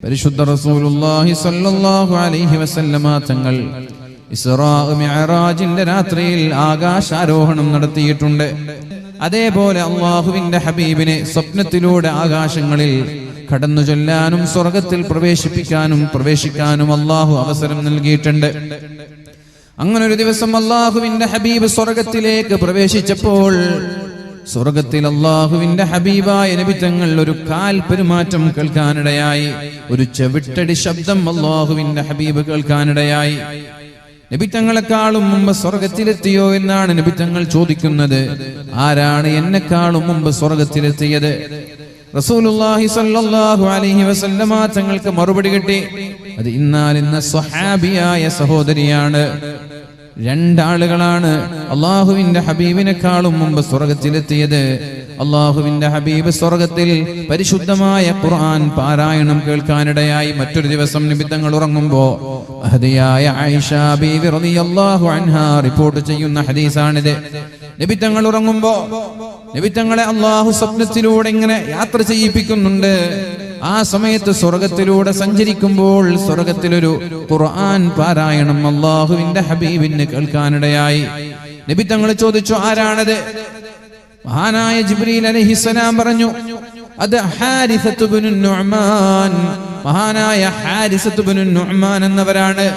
പരിശുദ്ധ റസൂലുള്ളാഹി സ്വല്ലല്ലാഹു അലൈഹി വസല്ലമ തങ്ങൾ ഇസ്റാ മിഅ്റാജിന്റെ രാത്രിയിൽ ആകാശാരോഹണം നടത്തിയിട്ടുണ്ട്. അതേപോലെ അല്ലാഹുവിന്റെ ഹബീബിനെ സ്വപ്നത്തിലൂടെ ആകാശങ്ങളിൽ കടന്നു ചെല്ലാനും സ്വർഗ്ഗത്തിൽ പ്രവേശിക്കാനും അല്ലാഹു അവസരം നൽകിയിട്ടുണ്ട്. അങ്ങനെ ഒരു ദിവസം അല്ലാഹുവിന്റെ ഹബീബ് സ്വർഗ്ഗത്തിലേക്ക് പ്രവേശിച്ചപ്പോൾ സ്വർഗ്ഗത്തിൽ അല്ലാഹുവിന്റെ ഹബീബായ നബി തങ്ങൾ ഒരു കാൽ പെരുമാറ്റം കേൾക്കാനിടയായി. ഒരു ചെവിട്ടടി ശബ്ദം അല്ലാഹുവിന്റെ ഹബീബ് കേൾക്കാനിടയായി. നബി തങ്ങളെക്കാളും മുമ്പ് സ്വർഗ്ഗത്തിലെത്തിയോ എന്നാണ് നബി തങ്ങൾ ചോദിക്കുന്നത്. ആരാണ് എന്നെക്കാളും മുമ്പ് സ്വർഗ്ഗത്തിലെത്തിയത്? റസൂലുള്ളാഹി സ്വല്ലല്ലാഹു അലൈഹി വസല്ലമ തങ്ങൾക്ക് മറുപടി കിട്ടി, അത് ഇന്ന സ്വഹാബിയായ സഹോദരിയാണ്. രണ്ടാളുകളാണ് അല്ലാഹുവിന്റെ ഹബീബിനെക്കാളും മുമ്പ് സ്വർഗ്ഗത്തിലെത്തിയത്. അല്ലാഹുവിന്റെ ഹബീബ് സ്വർഗ്ഗത്തിൽ പരിശുദ്ധമായ ഖുർആൻ പാരായണം കേൾക്കാനിടയായി. മറ്റൊരു ദിവസം നബി തങ്ങൾ ഉറങ്ങുമ്പോൾ മഹദിയായ ആയിഷ ബീവി റളിയല്ലാഹു അൻഹാ റിപ്പോർട്ട് ചെയ്യുന്ന ഹദീസാണിത്. നബി തങ്ങൾ ഉറങ്ങുമ്പോൾ നബി തങ്ങളെ അല്ലാഹു സ്വപ്നത്തിലൂടെ ഇങ്ങനെ യാത്ര ചെയ്യിപ്പിക്കുന്നുണ്ട്. ആ സമയത്ത് സ്വർഗ്ഗത്തിലൂടെ സഞ്ചരിക്കുമ്പോൾ സ്വർഗ്ഗത്തിലൊരു ഖുർആൻ പാരായണം അല്ലാഹുവിന്റെ ഹബീബിന് കേൾക്കാനിടയായി. നബി തങ്ങൾ ചോദിച്ചു, ആരാണത്? മഹാനായ ജിബ്രീൽ അലൈഹിസ്സലാം പറഞ്ഞു, അത് ഹാരിസത്ത് ഇബ്നു നുഅ്മാൻ, മഹാനായ ഹാരിസത്ത് ഇബ്നു നുഅ്മാൻ എന്നവരാണ്.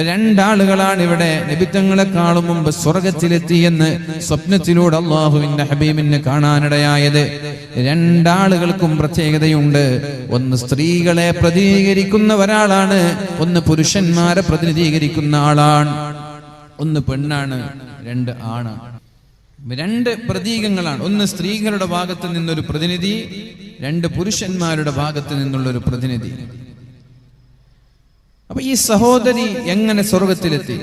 രണ്ടാളുകളാണ് ഇവിടെ നബി തങ്ങളെക്കാളും മുമ്പ് സ്വർഗ്ഗത്തിലെത്തിയെന്ന് സ്വപ്നത്തിലൂടെ അല്ലാഹുവിന്റെ ഹബീബിനെ കാണാനിടയായത്. രണ്ടാളുകൾക്കും പ്രത്യേകതയുണ്ട്. ഒന്ന് സ്ത്രീകളെ പ്രതിനിധീകരിക്കുന്ന ഒരാളാണ്, ഒന്ന് പുരുഷന്മാരെ പ്രതിനിധീകരിക്കുന്ന ആളാണ്. ഒന്ന് പെണ്ണാണ്, രണ്ട് ആണാണ്. രണ്ട് പ്രതീകങ്ങളാണ്. ഒന്ന് സ്ത്രീകളുടെ ഭാഗത്ത് നിന്നൊരു പ്രതിനിധി, രണ്ട് പുരുഷന്മാരുടെ ഭാഗത്ത് നിന്നുള്ളൊരു പ്രതിനിധി. അപ്പൊ ഈ സഹോദരി എങ്ങനെ സ്വർഗ്ഗത്തിലെത്തി?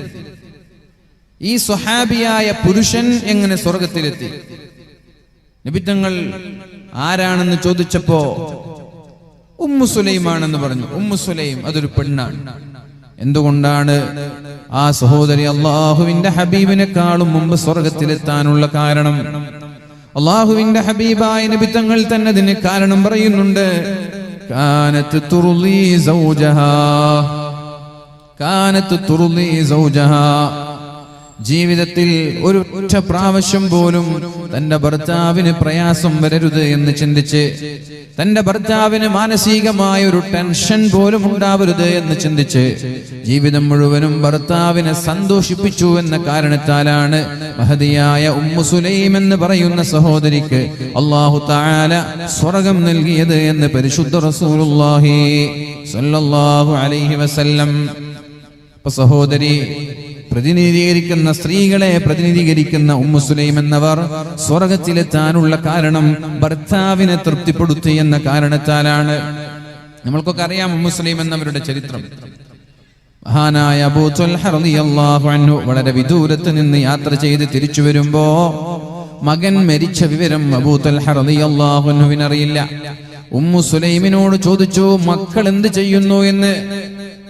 ഈ സ്വഹാബിയായ പുരുഷൻ എങ്ങനെ സ്വർഗ്ഗത്തിലെത്തി? നബി തങ്ങൾ ആരാണെന്ന് ചോദിച്ചപ്പോ ഉമ്മു സുലൈമാണെന്ന് പറഞ്ഞു. ഉമ്മു സുലൈം അതൊരു പെണ്ണാണ്. എന്തുകൊണ്ടാണ് ആ സഹോദരി അല്ലാഹുവിന്റെ ഹബീബിനെക്കാളും മുമ്പ് സ്വർഗ്ഗത്തിലെത്താനുള്ള കാരണം? അല്ലാഹുവിന്റെ ഹബീബായ നബി തങ്ങൾ തന്നെ അതിന് കാരണം പറയുന്നുണ്ട്. കാനത്ത് തുർലി സൗജഹാ, കാനത്ത് തുർലി സൗജഹാ. ജീവിതത്തിൽ ഒരു ഒറ്റ പ്രാവശ്യം പോലും തന്റെ ഭർത്താവിന് പ്രയാസം വരരുത് എന്ന് ചിന്തിച്ച്, തന്റെ ഭർത്താവിന് മാനസികമായ ഒരു ടെൻഷൻ പോലും ഉണ്ടാവരുത് എന്ന് ചിന്തിച്ച് ജീവിതം മുഴുവനും ഭർത്താവിനെ സന്തോഷിപ്പിച്ചു എന്ന കാരണത്താലാണ് മഹദിയായ ഉമ്മു സുലൈം എന്ന് പറയുന്ന സഹോദരിക്ക് അല്ലാഹു തആല സ്വർഗ്ഗം നൽകിയത് എന്ന് പരിശുദ്ധ റസൂലുള്ളാഹി സ്വല്ലല്ലാഹു അലൈഹി വസല്ലം. സഹോദരി പ്രതിനിധീകരിക്കുന്ന, സ്ത്രീകളെ പ്രതിനിധീകരിക്കുന്ന ഉമ്മു സുലൈം എന്നവർ സ്വർഗ്ഗത്തിലെത്താനുള്ള കാരണം ഭർത്താവിനെ തൃപ്തിപ്പെടുത്തി എന്ന കാരണത്താലാണ്. നമ്മൾക്കൊക്കെ അറിയാം ഉമ്മു സുലൈം എന്നവരുടെ ചരിത്രം. മഹാനായ അബൂ ത്വൽഹ റളിയല്ലാഹു അൻഹു വളരെ വിദൂരത്ത് നിന്ന് യാത്ര ചെയ്ത് തിരിച്ചു വരുമ്പോ മകൻ മരിച്ച വിവരം അബൂ ത്വൽഹ റളിയല്ലാഹു അൻഹുവിന് അറിയില്ല. ഉമ്മു സുലൈമിനോട് ചോദിച്ചു, മക്കൾ എന്ത് ചെയ്യുന്നു എന്ന്.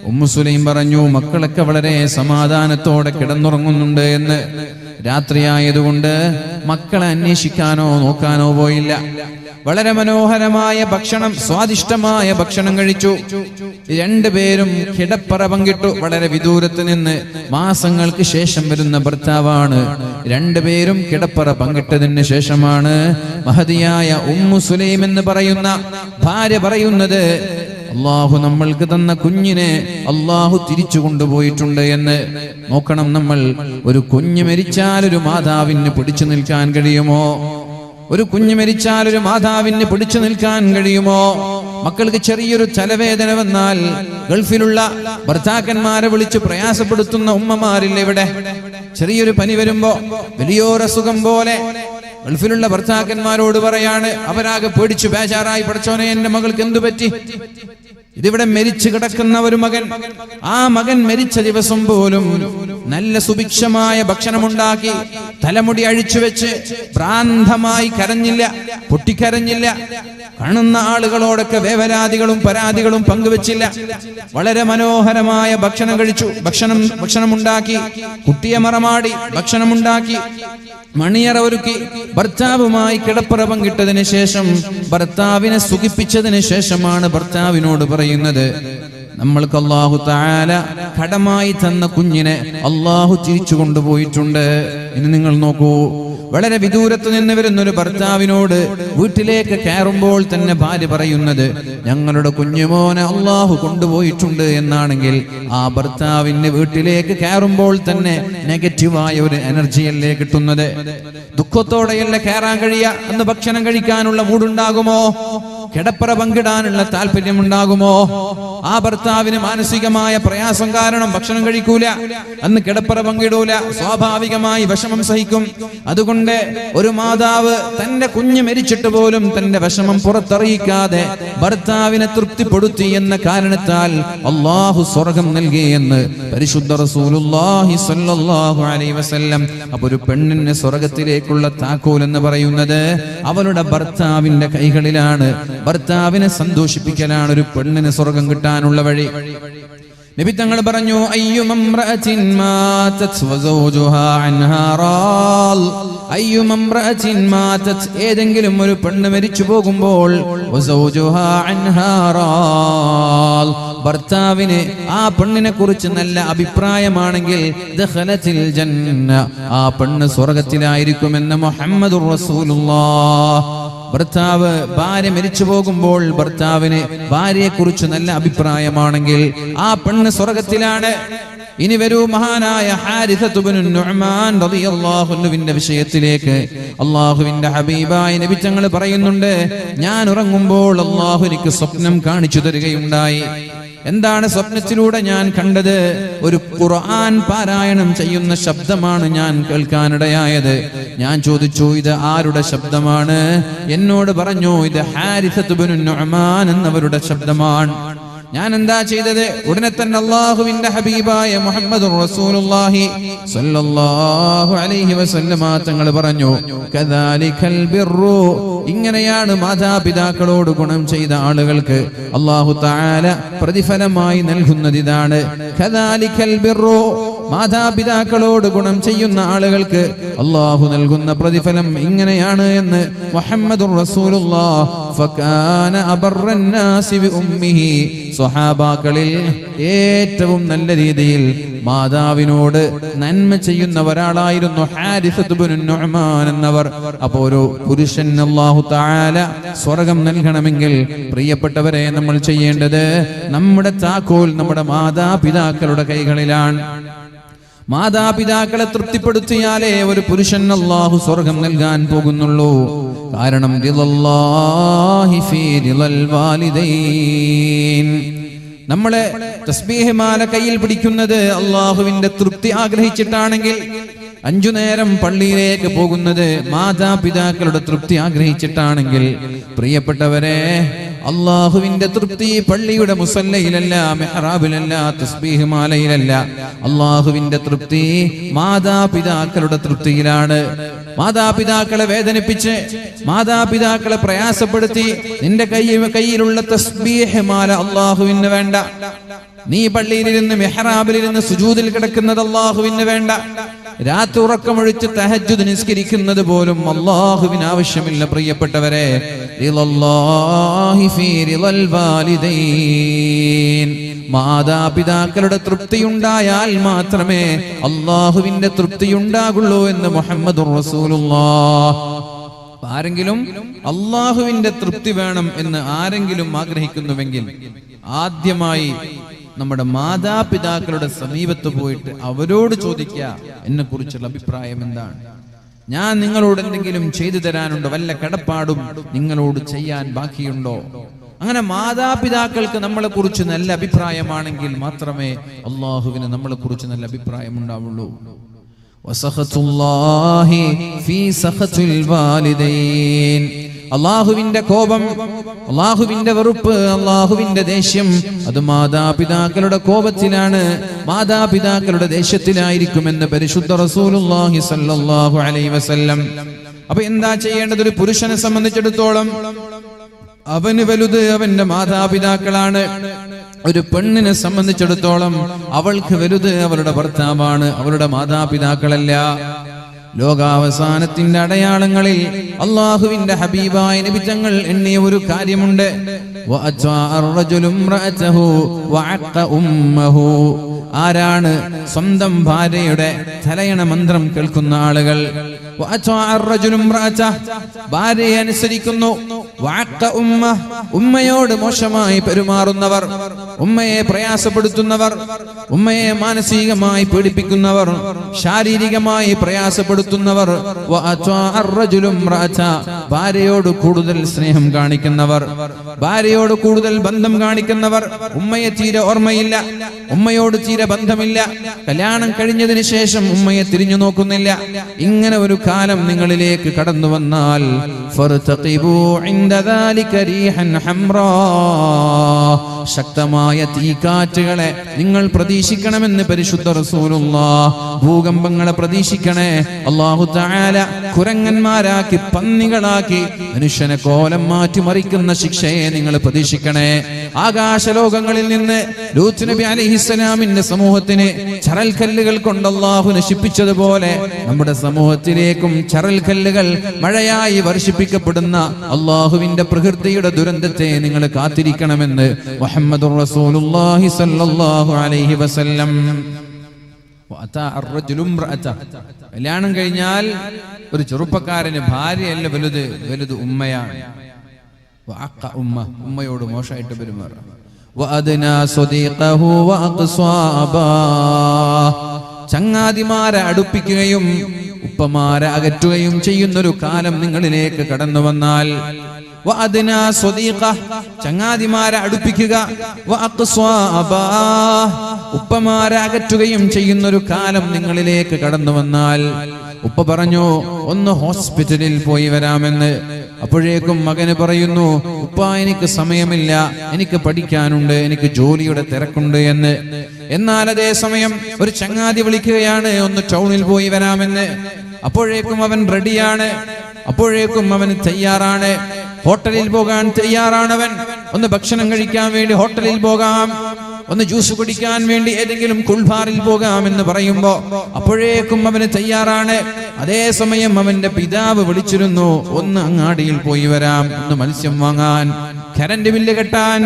ഉമ്മു സുലൈം പറഞ്ഞു, മക്കളൊക്കെ വളരെ സമാധാനത്തോടെ കിടന്നുറങ്ങുന്നുണ്ട് എന്ന്. രാത്രിയായതുകൊണ്ട് മക്കളെ അന്വേഷിക്കാനോ നോക്കാനോ പോയില്ല. വളരെ മനോഹരമായ ഭക്ഷണം, സ്വാദിഷ്ടമായ ഭക്ഷണം കഴിച്ചു. രണ്ടുപേരും കിടപ്പറ പങ്കിട്ടു. വളരെ വിദൂരത്ത് നിന്ന് മാസങ്ങൾക്ക് ശേഷം വരുന്ന ഭർത്താവാണ്. രണ്ടുപേരും കിടപ്പറ പങ്കിട്ടതിന് ശേഷമാണ് മഹദിയായ ഉമ്മു സുലൈം എന്ന് പറയുന്ന ഭാര്യ പറയുന്നത്, അല്ലാഹു നമ്മൾക്ക് തന്ന കുഞ്ഞിനെ അല്ലാഹു തിരിച്ചു കൊണ്ടുപോയിട്ടുണ്ട് എന്ന്. നോക്കണം, നമ്മൾ ഒരു കുഞ്ഞ് മരിച്ചാൽ ഒരു മാതാവിന് പിടിച്ചു നിൽക്കാൻ കഴിയുമോ? ഒരു കുഞ്ഞ് മരിച്ചാൽ ഒരു മാതാവിന് പിടിച്ചു നിൽക്കാൻ കഴിയുമോ? മക്കൾക്ക് ചെറിയൊരു തലവേദന വന്നാൽ ഗൾഫിലുള്ള ഭർത്താക്കന്മാരെ വിളിച്ച് പ്രയാസപ്പെടുത്തുന്ന ഉമ്മമാരില്ല ഇവിടെ? ചെറിയൊരു പനി വരുമ്പോ, വലിയൊരസുഖം പോലെ ഗൾഫിലുള്ള ഭർത്താക്കന്മാരോട് പറയാണ്, അവരാകെ പേടിച്ചു ബേജാറായി, പഠിച്ചോനെ എന്റെ മകൾക്ക് എന്തു പറ്റി? ഇതിവിടെ മരിച്ചു കിടക്കുന്ന ഒരു മകൻ, ആ മകൻ മരിച്ച ദിവസം പോലും നല്ല സുഭിക്ഷമായ ഭക്ഷണമുണ്ടാക്കി തലമുടി അഴിച്ചു വെച്ച് ഭ്രാന്തമായി കരഞ്ഞില്ല, പൊട്ടിക്കരഞ്ഞില്ല. കാണുന്ന ആളുകളോടൊക്കെ വേവലാതികളും പരാതികളും പങ്കുവെച്ചില്ല. വളരെ മനോഹരമായ ഭക്ഷണം കഴിച്ചു, ഭക്ഷണമുണ്ടാക്കി, കുട്ടിയെ മറമാടി ഭക്ഷണമുണ്ടാക്കി, മണിയറ ഒരുക്കി, ഭർത്താവുമായി കിടപ്പറ പങ്കിട്ടതിന് ശേഷം ഭർത്താവിനെ സുഖിപ്പിച്ചതിന് ശേഷമാണ് ഭർത്താവിനോട് പറയുന്നത്, പറയുന്നത്, നമ്മൾക്ക് അല്ലാഹു തആല കടമായി തന്ന കുഞ്ഞിനെ അല്ലാഹു തിരിച്ചു കൊണ്ടുപോയിട്ടുണ്ട്. ഇനി നിങ്ങൾ നോക്കൂ, വളരെ വിദൂരത്ത് നിന്ന് വരുന്ന ഒരു ഭർത്താവിനോട് വീട്ടിലേക്ക് കയറുമ്പോൾ തന്നെ ഭാര്യ പറയുന്നത് ഞങ്ങളുടെ കുഞ്ഞുമോനെ അല്ലാഹു കൊണ്ടുപോയിട്ടുണ്ട് എന്നാണെങ്കിൽ, ആ ഭർത്താവിന് വീട്ടിലേക്ക് കയറുമ്പോൾ തന്നെ നെഗറ്റീവായ ഒരു എനർജിയല്ലേ കിട്ടുന്നത്? ദുഃഖത്തോടെയല്ലേ കയറാൻ കഴിയുക? അന്ന് ഭക്ഷണം കഴിക്കാനുള്ള മൂടുണ്ടാകുമോ? കിടപ്പറ പങ്കിടാനുള്ള താല്പര്യമുണ്ടാകുമോ? ആ ഭർത്താവിന് മാനസികമായ പ്രയാസം കാരണം ഭക്ഷണം കഴിക്കൂല, അന്ന് കിടപ്പറ പങ്കിടൂല, സ്വാഭാവികമായി വിഷമം സഹിക്കും. അതുകൊണ്ട് ഒരു മാതാവ് തന്റെ കുഞ്ഞ് മരിച്ചിട്ട് പോലും തന്റെ വിഷമം പുറത്തറിയിക്കാതെ ഭർത്താവിനെ തൃപ്തിപ്പെടുത്തി എന്ന കാരണത്താൽ അല്ലാഹു സ്വർഗം നൽകി എന്ന് പരിശുദ്ധ റസൂലുള്ളാഹി സ്വല്ലല്ലാഹു അലൈഹി വസല്ലം. അപ്പൊ ഒരു പെണ്ണിന് സ്വർഗത്തിലേക്കുള്ള താക്കോൽ എന്ന് പറയുന്നത് അവളുടെ ഭർത്താവിന്റെ കൈകളിലാണ്. ഭർത്താവിനെ സന്തോഷിപ്പിക്കലാണ് ഒരു പെണ്ണിന് സ്വർഗം കിട്ടാനുള്ള വഴി. നബി തങ്ങൾ പറഞ്ഞു, അയ്യുമംറഅത്തിൻ മാതത് വസൗജുഹാ അൻഹാ റാൽ. അയ്യുമംറഅത്തിൻ മാതത്, ഏതെങ്കിലും ഒരു പെണ്ണ് മരിച്ചു പോകുമ്പോൾ വസൗജുഹാ അൻഹാ റാൽ, ഭർത്താവിന് ആ പെണ്ണിനെ കുറിച്ച് നല്ല അഭിപ്രായമാണെങ്കിൽ ദഖലത്തിൽ ജന്ന, ആ പെണ്ണ് സ്വർഗ്ഗത്തിലായിരിക്കുമെന്ന് മുഹമ്മദുർ റസൂലുള്ളാഹ്. ഭർത്താവ് ഭാര്യ മരിച്ചു പോകുമ്പോൾ ഭർത്താവിന് ഭാര്യയെ കുറിച്ച് നല്ല അഭിപ്രായമാണെങ്കിൽ ആ പെണ്ണ് സ്വർഗത്തിലാണ്. ഇനി വരൂ, മഹാനായ ഹാരിസത്ത് ഇബ്നു നുഅ്മാൻ റളിയല്ലാഹു അൻഹുവിന്റെ വിഷയത്തിലേക്ക്. അല്ലാഹുവിന്റെ ഹബീബായ നബി തങ്ങൾ പറയുന്നുണ്ട്, ഞാൻ ഉറങ്ങുമ്പോൾ അല്ലാഹു എനിക്ക് സ്വപ്നം കാണിച്ചു തരികയുണ്ടായി. എന്താണ് സ്വപ്നത്തിലൂടെ ഞാൻ കണ്ടത്? ഒരു ഖുർആൻ പാരായണം ചെയ്യുന്ന ശബ്ദമാണ് ഞാൻ കേൾക്കാനിടയായത്. ഞാൻ ചോദിച്ചു, ഇത് ആരുടെ ശബ്ദമാണ്? എന്നോട് പറഞ്ഞു, ഇത് ഹാരിസത്ത് ഇബ്നു നുഅ്മാൻ എന്നവരുടെ ശബ്ദമാണ്. ഞാൻ എന്താ ചെയ്തത്? ഉടനെ തന്നെ അല്ലാഹുവിന്റെ ഹബീബായ മുഹമ്മദുർ റസൂലുള്ളാഹി സ്വല്ലല്ലാഹു അലൈഹി വസല്ലമ തങ്ങൾ പറഞ്ഞു, കദാലികൽ ബിർറു, ഇങ്ങനെയാണ് മാതാപിതാക്കളോട് ഗുണം ചെയ്ത ആളുകൾക്ക് അല്ലാഹു തആല പ്രതിഫലമായി നൽകുന്നത്. ഇതാണ് കദാലികൽ ബിർറു, മാതാപിതാക്കളോട് ഗുണം ചെയ്യുന്ന ആളുകൾക്ക് അല്ലാഹു നൽകുന്ന പ്രതിഫലം ഇങ്ങനെയാണ് എന്ന് മുഹമ്മദുർ റസൂലുള്ളാഹ്. ഫകാന അബറൻ നാസി ബി ഉമ്മിഹി, സ്വഹാബാക്കളിൽ ഏറ്റവും നല്ല രീതിയിൽ മാതാവിനോട് നന്മ ചെയ്യുന്ന ഒരാളായിരുന്നു ഹാരിസത്ത് ഇബ്നു നുഅ്മാൻ എന്നവർ. അപ്പോൾ ഒരു പുരുഷൻ അല്ലാഹു തആല സ്വർഗ്ഗം നൽകണമെങ്കിൽ പ്രിയപ്പെട്ടവരെ നമ്മൾ ചെയ്യേണ്ടത്, നമ്മുടെ താക്കോൽ നമ്മുടെ മാതാപിതാക്കളുടെ കൈകളിലാണ്. മാതാപിതാക്കളെ തൃപ്തിപ്പെടുത്തിയാലേ ഒരു പുരുഷൻ അല്ലാഹു സ്വർഗ്ഗം നൽകാൻ പോകുന്നുള്ളൂ. കാരണം റിളല്ലാഹി ഫീ റിളൽ വാലിദൈൻ, നമ്മളെ തസ്ബീഹ് മാല കയ്യിൽ പിടിക്കുന്നത് അല്ലാഹുവിന്റെ തൃപ്തി ആഗ്രഹിച്ചിട്ടാണെങ്കിൽ, 5 നേരം പള്ളിയിലേക്ക് പോകുന്നത് മാതാപിതാക്കളുടെ തൃപ്തി ആഗ്രഹിച്ചിട്ടാണെങ്കിൽ, പ്രിയപ്പെട്ടവരെ, അല്ലാഹുവിന്റെ തൃപ്തി പള്ളിയുടെ മുസല്ലയിലല്ല, മെഹ്റാബിലല്ല, തസ്ബീഹ് മാലയിലല്ല. അല്ലാഹുവിന്റെ തൃപ്തി മാതാപിതാക്കളുടെ തൃപ്തിയിലാണ്. മാതാപിതാക്കളെ വേദനിപ്പിച്ച്, മാതാപിതാക്കളെ പ്രയാസപ്പെടുത്തി നിന്റെ കയ്യിലുള്ള തസ്ബീഹ് മാല അല്ലാഹുവിന് വേണ്ട. നീ പള്ളിയിലിരുന്ന് മെഹ്റാബിലിരുന്ന് സുജൂദിൽ കിടക്കുന്നത് അല്ലാഹുവിന് വേണ്ട. രാത്രി ഉറക്കമൊഴിച്ച് തഹജ്ജുദ് നിസ്കരിക്കുന്നത് പോലും അല്ലാഹുവിന് ആവശ്യമില്ല. പ്രിയപ്പെട്ടവരെ, റിളല്ലാഹി ഫീ റിളൽ വാലിദൈൻ, മാതാപിതാക്കളുടെ തൃപ്തിയുണ്ടായാൽ മാത്രമേ അല്ലാഹുവിന്റെ തൃപ്തിയുണ്ടാകുള്ളൂ എന്ന് മുഹമ്മദുർ റസൂലുള്ളാഹ്. ആരെങ്കിലും അല്ലാഹുവിന്റെ തൃപ്തി വേണം എന്ന് ആരെങ്കിലും ആഗ്രഹിക്കുന്നുവെങ്കിൽ ആദ്യമായി നമ്മുടെ മാതാപിതാക്കളുടെ സമീപത്ത് പോയിട്ട് അവരോട് ചോദിക്കുക, എന്നെ കുറിച്ചുള്ള അഭിപ്രായം എന്താണ്? ഞാൻ നിങ്ങളോട് എന്തെങ്കിലും ചെയ്തു തരാനുണ്ടോ? വല്ല കടപ്പാടും നിങ്ങളോട് ചെയ്യാൻ ബാക്കിയുണ്ടോ? അങ്ങനെ മാതാപിതാക്കൾക്ക് നമ്മളെ കുറിച്ച് നല്ല അഭിപ്രായമാണെങ്കിൽ മാത്രമേ അല്ലാഹുവിന് നമ്മളെ കുറിച്ച് നല്ല അഭിപ്രായം ഉണ്ടാവുള്ളൂ. വസഖത്തുല്ലാഹി ഫീ സഖത്തുൽ വാലിദൈൻ, അല്ലാഹുവിന്റെ കോപം, അല്ലാഹുവിന്റെ വെറുപ്പ്, അല്ലാഹുവിന്റെ ദേഷ്യം അത് മാതാപിതാക്കളുടെ കോപത്തിലാണ്, മാതാപിതാക്കളുടെ ദേഷ്യത്തിലായിരിക്കുമെന്ന് പരിശുദ്ധ റസൂലുള്ളാഹി സ്വല്ലല്ലാഹു അലൈഹി വസല്ലം. അപ്പൊ എന്താ ചെയ്യേണ്ടത്? ഒരു പുരുഷനെ സംബന്ധിച്ചിടത്തോളം അവന് വലുത് അവന്റെ മാതാപിതാക്കളാണ്. ഒരു പെണ്ണിനെ സംബന്ധിച്ചിടത്തോളം അവൾക്ക് വലുത് അവളുടെ ഭർത്താവാണ്, അവളുടെ മാതാപിതാക്കളല്ല. ലോകാവസാനത്തിന്റെ അടയാളങ്ങളിൽ അള്ളാഹുവിന്റെ ഹബീബായ നബി തങ്ങൾ എണ്ണിയ ഒരു കാര്യമുണ്ട്. ആരാണ് സ്വന്തം ഭാര്യയുടെ തലയണ മന്ത്രം കേൾക്കുന്ന ആളുകൾ? ഭാര്യയെ അനുസരിക്കുന്നു. ഉമ്മയോട് മോശമായി പെരുമാറുന്നവർ, ഉമ്മയെ പ്രയാസപ്പെടുത്തുന്നവർ, ഉമ്മയെ മാനസികമായി പീഡിപ്പിക്കുന്നവർ, ശാരീരികമായി പ്രയാസപ്പെടുത്തുന്നവർ, ഭാര്യയോട് കൂടുതൽ സ്നേഹം കാണിക്കുന്നവർ, ഭാര്യയോട് കൂടുതൽ ബന്ധം കാണിക്കുന്നവർ, ഉമ്മയെ തീരെ ഓർമ്മയില്ല, ഉമ്മയോട് തീരെ ബന്ധമില്ല, കല്യാണം കഴിഞ്ഞതിന് ശേഷം ഉമ്മയെ തിരിഞ്ഞു നോക്കുന്നില്ല. ഇങ്ങനെ ഒരു കാലം നിങ്ങളിലേക്ക് കടന്നു വന്നാൽ ശക്തമായ തീക്കാറ്റുകളെ നിങ്ങൾ പ്രതീക്ഷിക്കണമെന്ന് പരിശുദ്ധ റസൂലുള്ളാഹ്. ഭൂകമ്പങ്ങളെ പ്രതീക്ഷിക്കണേ. അല്ലാഹു തആല കുരങ്ങന്മാരാക്കി പന്നികളാക്കി മനുഷ്യനെ കോലം മാറ്റി മറിക്കുന്ന ശിക്ഷയെ നിങ്ങൾ പ്രതീക്ഷിക്കണേ. ആകാശലോകങ്ങളിൽ നിന്ന് ലൂത്ത് നബി അലൈഹിസ്സലാമിന്റെ സമൂഹത്തിന് ചരൽക്കല്ലുകൾ കൊണ്ട് അല്ലാഹു നശിപ്പിച്ചതുപോലെ നമ്മുടെ സമൂഹത്തിലേക്കും ചരൽക്കല്ലുകൾ മഴയായി വർഷിപ്പിക്കപ്പെടുന്ന അല്ലാഹുവിന്റെ പ്രകൃതിയുടെ ദുരന്തത്തെ നിങ്ങൾ കാത്തിരിക്കണമെന്ന് മുഹമ്മദുർ റസൂലുള്ളാഹി സ്വല്ലല്ലാഹു അലൈഹി വസല്ലം. കല്യാണം കഴിഞ്ഞാൽ ഒരു ചെറുപ്പക്കാരന് ഭാര്യയല്ല വലുത്, വലുത് ഉമ്മയാണ്. ഉമ്മയോട് മോശമായിട്ട് പെരുമാറുക. ചങ്ങാതിമാരെ അടുപ്പിക്കുകയും ഉപ്പമാരെ അകറ്റുകയും ചെയ്യുന്നൊരു കാലം നിങ്ങളിലേക്ക് കടന്നു വന്നാൽ, ചങ്ങാതിമാരെ അടുപ്പിക്കുക, ഉപ്പമാരെ അകറ്റുകയും ചെയ്യുന്നൊരു കാലം നിങ്ങളിലേക്ക് കടന്നു വന്നാൽ, ഉപ്പ പറഞ്ഞു ഒന്ന് ഹോസ്പിറ്റലിൽ പോയി വരാമെന്ന്. അപ്പോഴേക്കും മകന് പറയുന്നു, ഉപ്പ എനിക്ക് സമയമില്ല, എനിക്ക് പഠിക്കാനുണ്ട്, എനിക്ക് ജോലിയുടെ തിരക്കുണ്ട് എന്ന്. എന്നാൽ അതേ സമയം ഒരു ചങ്ങാതി വിളിക്കുകയാണ്, ഒന്ന് ടൗണിൽ പോയി വരാമെന്ന്. അപ്പോഴേക്കും അവൻ റെഡിയാണ്, അപ്പോഴേക്കും അവന് തയ്യാറാണ്, ഹോട്ടലിൽ പോകാൻ തയ്യാറാണവൻ. ഒന്ന് ഭക്ഷണം കഴിക്കാൻ വേണ്ടി ഹോട്ടലിൽ പോകാം, ഒന്ന് ജ്യൂസ് കുടിക്കാൻ വേണ്ടി ഏതെങ്കിലും കുൾബാറിൽ പോകാം എന്ന് പറയുമ്പോ അപ്പോഴേക്കും അവന് തയ്യാറാണ്. അതേസമയം അവന്റെ പിതാവ് വിളിച്ചിരുന്നു, ഒന്ന് അങ്ങാടിയിൽ പോയി വരാം, ഒന്ന് മത്സ്യം വാങ്ങാൻ, കറന്റ് ബില്ല് കെട്ടാൻ,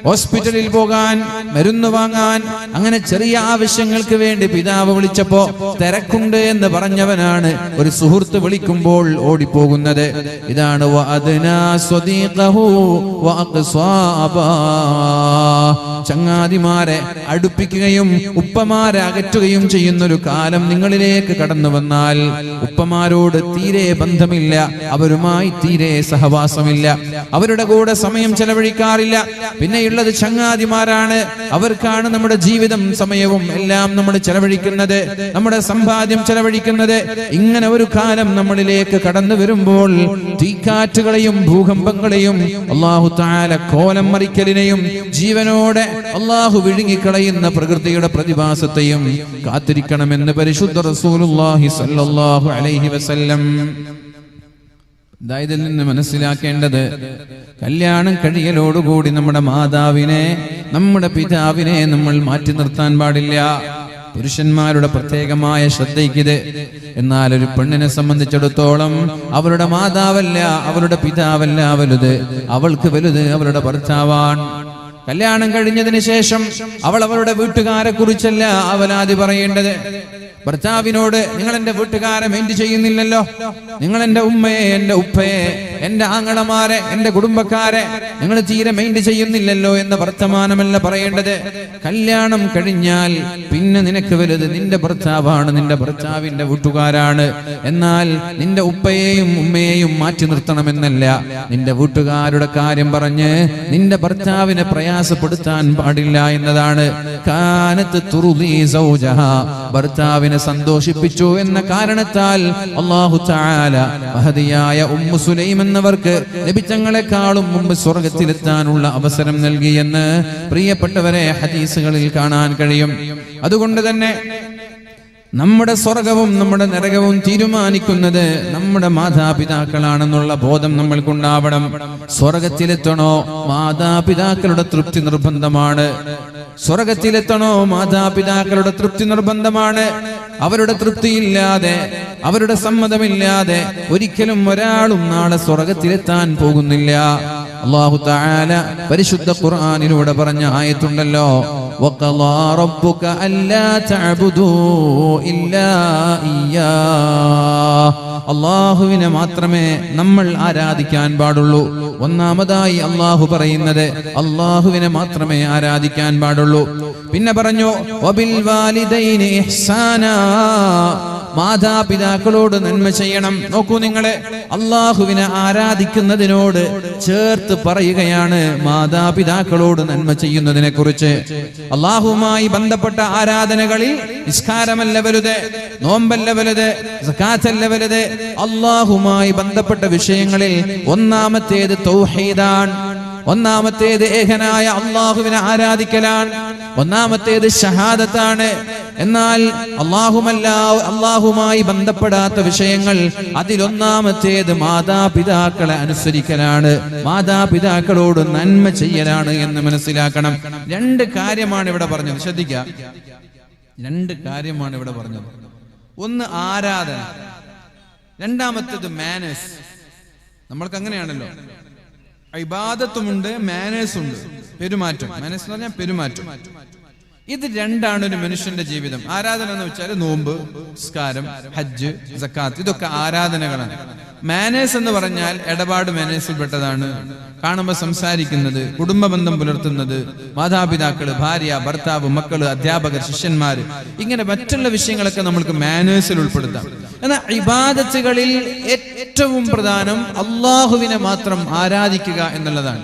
ഹോസ്പിറ്റലിൽ പോകാൻ, മരുന്ന് വാങ്ങാൻ, അങ്ങനെ ചെറിയ ആവശ്യങ്ങൾക്ക് വേണ്ടി പിതാവ് വിളിച്ചപ്പോ തിരക്കുണ്ട് എന്ന് പറഞ്ഞവനാണ് ഒരു സുഹൃത്ത് വിളിക്കുമ്പോൾ ഓടിപ്പോകുന്നത്. ഇതാണ് ചങ്ങാതിമാരെ അടുപ്പിക്കുകയും ഉപ്പമാരെ അകറ്റുകയും ചെയ്യുന്നൊരു കാലം നിങ്ങളിലേക്ക് കടന്നു വന്നാൽ, ഉപ്പമാരോട് തീരെ ബന്ധമില്ല, അവരുമായി തീരെ സഹവാസമില്ല, അവരുടെ കൂടെ സമയം ചെലവഴിക്കാറില്ല. പിന്നെയുള്ളത് ചങ്ങാതിമാരാണ്. അവർക്കാണ് നമ്മുടെ ജീവിതം സമയവും എല്ലാം നമ്മൾ ചെലവഴിക്കുന്നത്, നമ്മുടെ സമ്പാദ്യം ചെലവഴിക്കുന്നത്. ഇങ്ങനെ ഒരു കാലം നമ്മളിലേക്ക് കടന്നു വരുമ്പോൾ തീക്കാറ്റുകളെയും ഭൂകമ്പങ്ങളെയും അല്ലാഹു തആല കോലം മറിക്കലിനെയും ജീവനോടെ അല്ലാഹു വിഴുങ്ങിക്കളയുന്ന പ്രകൃതിയുടെ പ്രതിഭാസത്തെയും കാത്തിരിക്കണമെന്ന് പരിശുദ്ധ റസൂലുള്ളാഹി സ്വല്ലല്ലാഹു അലൈഹി വസല്ലം. ഇതിൽ നിന്ന് മനസ്സിലാക്കേണ്ടത്, കല്യാണം കഴിയലോടുകൂടി നമ്മുടെ മാതാവിനെ, നമ്മുടെ പിതാവിനെ നമ്മൾ മാറ്റി നിർത്താൻ പാടില്ല. പുരുഷന്മാരുടെ പ്രത്യേകമായ ശ്രദ്ധയ്ക്കിത്. എന്നാൽ ഒരു പെണ്ണിനെ സംബന്ധിച്ചിടത്തോളം അവരുടെ മാതാവല്ല, അവരുടെ പിതാവല്ല വലുത്, അവൾക്ക് വലുത് അവളുടെ ഭർത്താവാണ്. കല്യാണം കഴിഞ്ഞതിന് ശേഷം അവൾ അവളുടെ വീട്ടുകാരെ കുറിച്ചല്ല അവലാതി പറയേണ്ടത്. ഭർത്താവിനോട് നിങ്ങൾ എന്റെ വീട്ടുകാരെ മെയിൻറ്റ് ചെയ്യുന്നില്ലല്ലോ, നിങ്ങൾ എന്റെ ഉമ്മയെ, എന്റെ ഉപ്പയെ, എന്റെ ആങ്ങളമാരെ, എന്റെ കുടുംബക്കാരെ നിങ്ങൾ തീരെ മെയിൻറ്റ് ചെയ്യുന്നില്ലല്ലോ എന്ന വർത്തമാനമല്ല പറയേണ്ടത്. കല്യാണം കഴിഞ്ഞാൽ പിന്നെ നിനക്ക് വലുത് നിന്റെ ഭർത്താവാണ്, നിന്റെ ഭർത്താവിന്റെ വീട്ടുകാരാണ്. എന്നാൽ നിന്റെ ഉപ്പയെയും ഉമ്മയെയും മാറ്റി നിർത്തണമെന്നല്ല. നിന്റെ വീട്ടുകാരുടെ കാര്യം പറഞ്ഞ് നിന്റെ ഭർത്താവിനെ പ്രയാസപ്പെടുത്താൻ പാടില്ല എന്നതാണ്. കാനത്ത് തുറുദി സൗജഹ, ഭർത്താവിനെ സന്തോഷിപ്പിച്ചു എന്ന കാരണത്താൽ അല്ലാഹു തആല മഹദിയായ ഉമ്മു സുലൈം എന്നവർക്ക് നബിതങ്ങളെക്കാളും മുമ്പ് സ്വർഗ്ഗത്തിലെത്താനുള്ള അവസരം നൽകിയെന്ന് പ്രിയപ്പെട്ടവരെ ഹദീസുകളിൽ കാണാൻ കഴിയും. അതുകൊണ്ട് തന്നെ നമ്മുടെ സ്വർഗവും നമ്മുടെ നരകവും തീരുമാനിക്കുന്നത് നമ്മുടെ മാതാപിതാക്കളാണെന്നുള്ള ബോധം നമ്മൾക്കുണ്ടാവണം. സ്വർഗത്തിലെത്തണോ, മാതാപിതാക്കളുടെ തൃപ്തി നിർബന്ധമാണ്. സ്വർഗത്തിലെത്തണോ, മാതാപിതാക്കളുടെ തൃപ്തി നിർബന്ധമാണ്. അവരുടെ തൃപ്തിയില്ലാതെ, അവരുടെ സമ്മതമില്ലാതെ ഒരിക്കലും ഒരാളും നാളെ സ്വർഗ്ഗത്തിലെത്താൻ പോകുന്നില്ല. അല്ലാഹു തആല പരിശുദ്ധ ഖുർആനിലൂടെ പറഞ്ഞ ആയത്തുണ്ടല്ലോ, വഖളാ റബ്ബുക അല്ലാ തഅബുദൂ ഇല്ലാ ഇയ്യാ. അല്ലാഹുവിനെ മാത്രമേ നമ്മൾ ആരാധിക്കാൻ പാടുള്ളൂ. ഒന്നാമതായി അല്ലാഹു പറയുന്നത് അല്ലാഹുവിനെ മാത്രമേ ആരാധിക്കാൻ പാടുള്ളൂ. പിന്നെ പറഞ്ഞു വബിൽ വാലിദൈനി ഇഹ്സാനാ, മാതാപിതാക്കളോട് നന്മ ചെയ്യണം. നോക്കൂ നിങ്ങളെ, അള്ളാഹുവിനെ ആരാധിക്കുന്നതിനോട് ചേർത്ത് പറയുകയാണ് മാതാപിതാക്കളോട് നന്മ ചെയ്യുന്നതിനെ കുറിച്ച്. അള്ളാഹുവുമായി ബന്ധപ്പെട്ട ആരാധനകളിൽ നിസ്കാരമല്ല വലുത്, നോമ്പല്ല വലുത്, സകാത്തല്ല വലുത്. അള്ളാഹുമായി ബന്ധപ്പെട്ട വിഷയങ്ങളിൽ ഒന്നാമത്തേത് തൗഹീദാണ്, ഒന്നാമത്തേത് ഏകനായ അള്ളാഹുവിനെ ആരാധിക്കലാണ്, ഒന്നാമത്തേത് ഷഹാദത്താണ്. എന്നാൽ അള്ളാഹുമായി ബന്ധപ്പെടാത്ത വിഷയങ്ങൾ അതിലൊന്നാമത്തേത് മാതാപിതാക്കളെ അനുസരിക്കലാണ്, മാതാപിതാക്കളോട് നന്മ ചെയ്യലാണ് എന്ന് മനസ്സിലാക്കണം. രണ്ട് കാര്യമാണ് ഇവിടെ പറഞ്ഞത്, ശ്രദ്ധിക്കുക. രണ്ട് കാര്യമാണ് ഇവിടെ പറഞ്ഞത്. ഒന്ന് ആരാധന, രണ്ടാമത്തേത് മാനേഴ്സ്. നമ്മൾക്ക് അങ്ങനെയാണല്ലോ, ഇബാദത്തുമുണ്ട്, മാനേഴ്സ് ഉണ്ട്, പെരുമാറ്റം. മാനേഴ്സ് എന്ന് പറഞ്ഞാൽ പെരുമാറ്റം. ഇത് രണ്ടാണ് ഒരു മനുഷ്യന്റെ ജീവിതം. ആരാധന എന്ന് വെച്ചാൽ നോമ്പ്, നിസ്കാരം, ഹജ്ജ്, സക്കാത്ത്, ഇതൊക്കെ ആരാധനകളാണ്. മാനേഴ്സ് എന്ന് പറഞ്ഞാൽ ഇടപാട് മാനേഴ്സിൽ പെട്ടതാണ്. കാണുമ്പോൾ സംസാരിക്കുന്നത്, കുടുംബ ബന്ധം പുലർത്തുന്നത്, മാതാപിതാക്കള്, ഭാര്യ, ഭർത്താവ്, മക്കള്, അധ്യാപകർ, ശിഷ്യന്മാര്, ഇങ്ങനെ മറ്റുള്ള വിഷയങ്ങളൊക്കെ നമ്മൾക്ക് മാനേഴ്സിൽ ഉൾപ്പെടുത്താം. എന്നാൽ ഇബാദത്തുകളിൽ ഏറ്റവും പ്രധാനം അള്ളാഹുവിനെ മാത്രം ആരാധിക്കുക എന്നുള്ളതാണ്.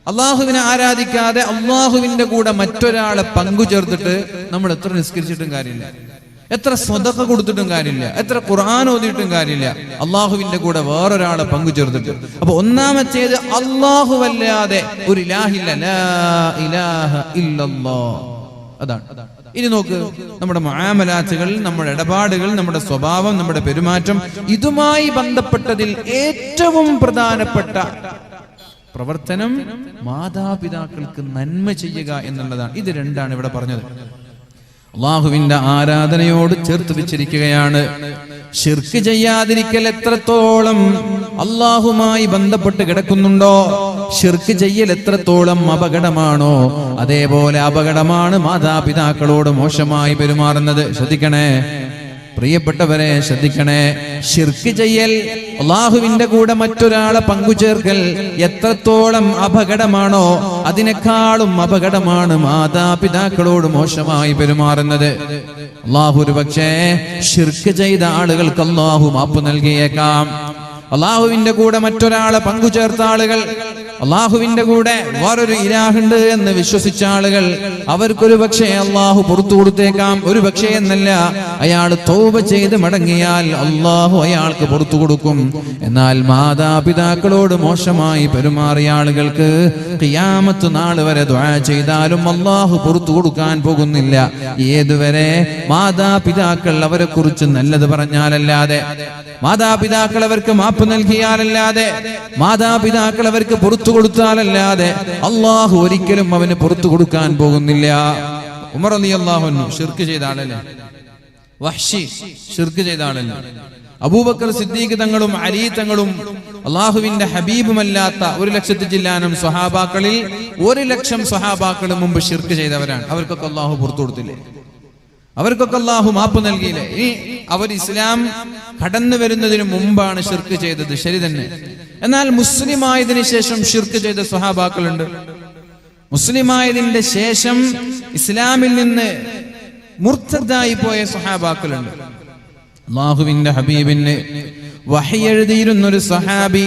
അള്ളാഹുവിനെ ആരാധിക്കാതെ അള്ളാഹുവിന്റെ കൂടെ മറ്റൊരാളെ പങ്കു ചേർത്തിട്ട് നമ്മൾ എത്ര നിസ്കരിച്ചിട്ടും കാര്യമില്ല, എത്ര സ്വതക്ക കൊടുത്തിട്ടും കാര്യമില്ല, എത്ര ഖുർആൻ ഓതിയിട്ടും കാര്യമില്ല, അള്ളാഹുവിന്റെ കൂടെ വേറൊരാളെ പങ്കു ചേർത്തിട്ട്. അപ്പൊ ഒന്നാമത്തേത് അള്ളാഹുവല്ലാതെ ഒരു ഇലാഹില്ല, ലാ ഇലാഹ ഇല്ലല്ലാഹ്. അതാണ്. ഇനി നോക്ക്, നമ്മുടെ മുആമലാത്തുകൾ, നമ്മുടെ ഇടപാടുകൾ, നമ്മുടെ സ്വഭാവം, നമ്മുടെ പെരുമാറ്റം, ഇതുമായി ബന്ധപ്പെട്ടതിൽ ഏറ്റവും പ്രധാനപ്പെട്ട പ്രവർത്തനം മാതാപിതാക്കൾക്ക് നന്മ ചെയ്യുക എന്നുള്ളതാണ്. ഇത് രണ്ടാണ് ഇവിടെ പറഞ്ഞത്. അള്ളാഹുവിന്റെ ആരാധനയോട് ചേർത്ത് വെച്ചിരിക്കുകയാണ്. ശിർക്ക് ചെയ്യാതിരിക്കൽ എത്രത്തോളം അള്ളാഹുമായി ബന്ധപ്പെട്ട് കിടക്കുന്നുണ്ടോ, ശിർക്ക് ചെയ്യൽ എത്രത്തോളം അപകടമാണോ, അതേപോലെ അപകടമാണ് മാതാപിതാക്കളോട് മോശമായി പെരുമാറുന്നത്. ശ്രദ്ധിക്കണേ പ്രിയപ്പെട്ടവരെ, ശ്രദ്ധിക്കണേ. ശിർക്ക് ചെയ്യൽ, അള്ളാഹുവിന്റെ കൂടെ മറ്റൊരാളെ പങ്കുചേർക്കൽ എത്രത്തോളം അപകടമാണോ അതിനേക്കാളും അപകടമാണ് മാതാപിതാക്കളോട് മോശമായി പെരുമാറുന്നത്. അള്ളാഹു ഒരു പക്ഷേ ശിർക്ക് ചെയ്ത ആളുകൾക്ക് അള്ളാഹു മാപ്പ് നൽകിയേക്കാം. അള്ളാഹുവിന്റെ കൂടെ മറ്റൊരാളെ പങ്കുചേർത്ത ആളുകൾ, അള്ളാഹുവിന്റെ കൂടെ വേറൊരു ഇലാഹുണ്ട് എന്ന് വിശ്വസിച്ച ആളുകൾ, അവർക്കൊരു പക്ഷേ അള്ളാഹു പുറത്തു കൊടുത്തേക്കാം. ഒരു പക്ഷേ എന്നല്ല, അയാൾ തൗബ ചെയ്ത് മടങ്ങിയാൽ അള്ളാഹു അയാൾക്ക് പുറത്തു കൊടുക്കും. എന്നാൽ മാതാപിതാക്കളോട് മോശമായി പെരുമാറിയ ആളുകൾക്ക് ഖിയാമത്ത് നാൾ വരെ ദുആ ചെയ്താലും അള്ളാഹു പുറത്തു കൊടുക്കാൻ പോകുന്നില്ല. ഏതുവരെ? മാതാപിതാക്കൾ അവരെ കുറിച്ച് നല്ലത് പറഞ്ഞാലല്ലാതെ, മാതാപിതാക്കൾ അവർക്ക് മാപ്പ് നൽകിയാലല്ലാതെ, മാതാപിതാക്കൾ അവർക്ക് പുറത്തു കൊടുത്താലല്ലാതെ അള്ളാഹു ഒരിക്കലും അവന് പുറത്തു കൊടുക്കാൻ പോകുന്നില്ല. ഉമർ റളിയല്ലാഹു അൻഹു ശിർക്ക് ചെയ്ത ആളല്ലേ, വഹ്ശി ശിർക്ക് ചെയ്ത ആളല്ലേ. അബൂബക്കർ സിദ്ദീഖ് തങ്ങളും അലി തങ്ങളും അള്ളാഹുവിന്റെ ഹബീബുമല്ലാത്ത 1,00,000 ചില്ലാനം സ്വഹാബാക്കളിൽ 1,00,000 സ്വഹാബാക്കൾ മുമ്പ് ശിർക്ക് ചെയ്തവരാണ്. അവർക്കൊക്കെ അള്ളാഹു പുറത്തു കൊടുത്തില്ലേ? അവർക്കൊക്കെ അള്ളാഹു മാപ്പ് നൽകിയില്ലേ? ഇനി അവർ ഇസ്ലാം കടന്നു വരുന്നതിന് മുമ്പാണ് ശിർക്ക് ചെയ്തത്, ശരി തന്നെ. എന്നാൽ മുസ്ലിമായതിനു ശേഷം ശിർക്ക് ചെയ്ത സ്വഹാബാക്കളുണ്ട്. മുസ്ലിമായതിന്റെ ശേഷം ഇസ്ലാമിൽ നിന്ന് മുർത്തദായി പോയ സ്വഹാബാക്കളുണ്ട്. അള്ളാഹുവിന്റെ ഹബീബിന് വഹി എഴുതിയിരുന്ന ഒരു സ്വഹാബി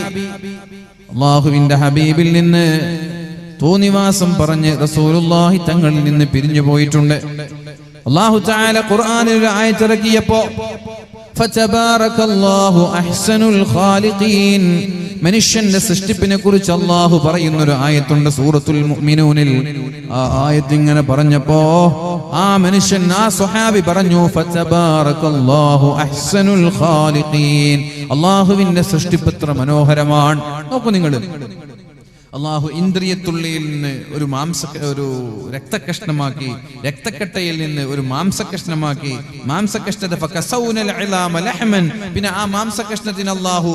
അള്ളാഹുവിന്റെ ഹബീബിൽ നിന്ന് തോന്നിവാസം പറഞ്ഞ് റസൂലുള്ളാഹി തങ്ങളിൽ നിന്ന് പിരിഞ്ഞു പോയിട്ടുണ്ട്. അല്ലാഹു തആല ഖുർആനിൽ ഒരു ആയത്ത് ഇറക്കിയപ്പോ ഫതബാറകല്ലാഹു അഹ്സനുൽ ഖാലിഖീൻ, മനുഷ്യന്റെ സൃഷ്ടിപ്പിനെ കുറിച്ച് അല്ലാഹു പറയുന്ന ഒരു ആയത്തുണ്ട് സൂറത്തുൽ മുഅ്മിനൂനിൽ. ആ ആയത്ത് ഇങ്ങനെ പറഞ്ഞപ്പോ ആ മനുഷ്യൻ, ആ സ്വഹാബി പറഞ്ഞു ഫതബാറകല്ലാഹു അഹ്സനുൽ ഖാലിഖീൻ, അല്ലാഹുവിന്റെ സൃഷ്ടിപ്പ് എത്ര മനോഹരമാണ്. നോക്കൂ നിങ്ങൾ, അള്ളാഹു ഇന്ദ്രിയത്തുള്ളിയിൽ നിന്ന് ഒരു രക്തകഷ്ണമാക്കി, രക്തക്കട്ടയിൽ നിന്ന് ഒരു മാംസകഷ്ണമാക്കി, മാംസകഷ്ണത്തെ പിന്നെ ആ മാംസകഷ്ണത്തിന് അള്ളാഹു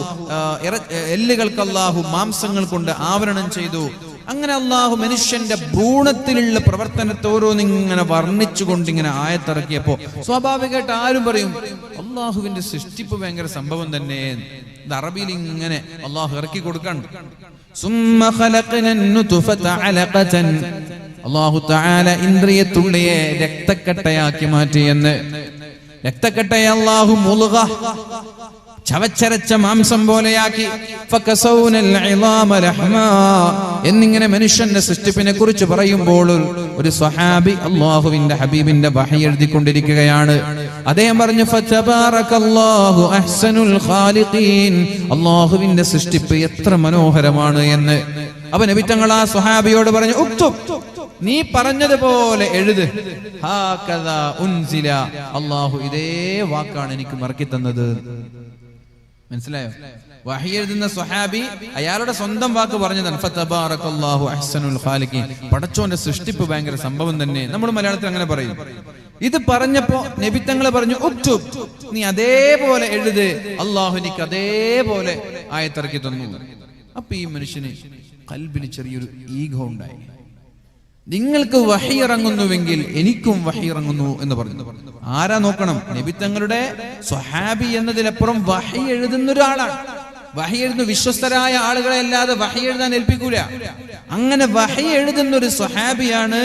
എല്ലുകൾക്ക് അള്ളാഹു മാംസങ്ങൾ കൊണ്ട് ആവരണം ചെയ്തു. അങ്ങനെ അള്ളാഹു മനുഷ്യന്റെ ഭ്രൂണത്തിലുള്ള പ്രവർത്തനത്തെ ഓരോന്നിങ്ങനെ വർണ്ണിച്ചുകൊണ്ട് ഇങ്ങനെ ആയത്തിറക്കിയപ്പോ സ്വാഭാവികമായിട്ട് ആരും പറയും അള്ളാഹുവിന്റെ സൃഷ്ടിപ്പ് ഭയങ്കര സംഭവം തന്നെ. ഇത് അറബിയിൽ ഇങ്ങനെ അള്ളാഹു ഇറക്കി കൊടുക്കാൻ. അള്ളാഹു തആല ഇന്ദ്രിയത്തുള്ളിയെ രക്തക്കട്ടയാക്കി മാറ്റിയെന്ന്. രക്തക്കട്ടയെ അള്ളാഹു മുൽഗ ചവച്ചരച്ച മാംസം പോലെയാക്കി. എന്നിങ്ങനെ മനുഷ്യന്റെ സൃഷ്ടിപ്പിനെ കുറിച്ച് പറയുമ്പോൾ ഒരു സ്വഹാബി അള്ളാഹുവിന്റെ ഹബീബിന്റെ വഹി എഴുതിക്കൊണ്ടിരിക്കുകയാണ്. അദ്ദേഹം പറഞ്ഞു ഫതബാറകല്ലാഹു അഹ്സനുൽ ഖാലിഖീൻ, അള്ളാഹുവിന്റെ സൃഷ്ടിപ്പ് എത്ര മനോഹരമാണ് എന്ന്. അപ്പൊ നബി തങ്ങൾ ആ സ്വഹാബിയോട് പറഞ്ഞു ഉക്തുബ്, നീ പറഞ്ഞതുപോലെ എഴുത്. ഹാകദാ ഉൻസില, അള്ളാഹു ഇതേ വാക്കാണ് എനിക്ക് മറക്കി തന്നത്. മനസ്സിലായോ? വഹി എഴുതുന്ന സ്വഹാബി അയാളുടെ സ്വന്തം വാക്ക് പറഞ്ഞതാണ് ഫതബാറകല്ലാഹു അഹ്സനുൽ ഖാലിഖീൻ, പടച്ചോന്റെ സൃഷ്ടിപ്പ് ഭയങ്കര സംഭവം തന്നെ. നമ്മൾ മലയാളത്തിൽ അങ്ങനെ പറയും. ഇത് പറഞ്ഞപ്പോ നബി തങ്ങൾ പറഞ്ഞു ഉക്തുബ്, നീ അതേപോലെ എഴുത്, അള്ളാഹു എനിക്ക് അതേപോലെ ആയത്തിറക്കി തന്നു. അപ്പൊ ഈ മനുഷ്യന് ഖൽബിൽ ചെറിയൊരു ഈഗോ ഉണ്ടായി. നിങ്ങൾക്ക് വഹി ഇറങ്ങുന്നുവെങ്കിൽ എനിക്കും വഹി ഇറങ്ങുന്നു എന്ന് പറഞ്ഞു. ആരാ നോക്കണം? നബി തങ്ങളുടെ സ്വഹാബി എന്നതിലപ്പുറം വഹി എഴുതുന്ന ഒരാളാണ്. വഹി എഴുതുന്ന വിശ്വസ്തരായ ആളുകളെ അല്ലാതെ വഹി എഴുതാൻ ഏൽപ്പിക്കൂല. അങ്ങനെ വഹി എഴുതുന്ന ഒരു സ്വഹാബിയാണ്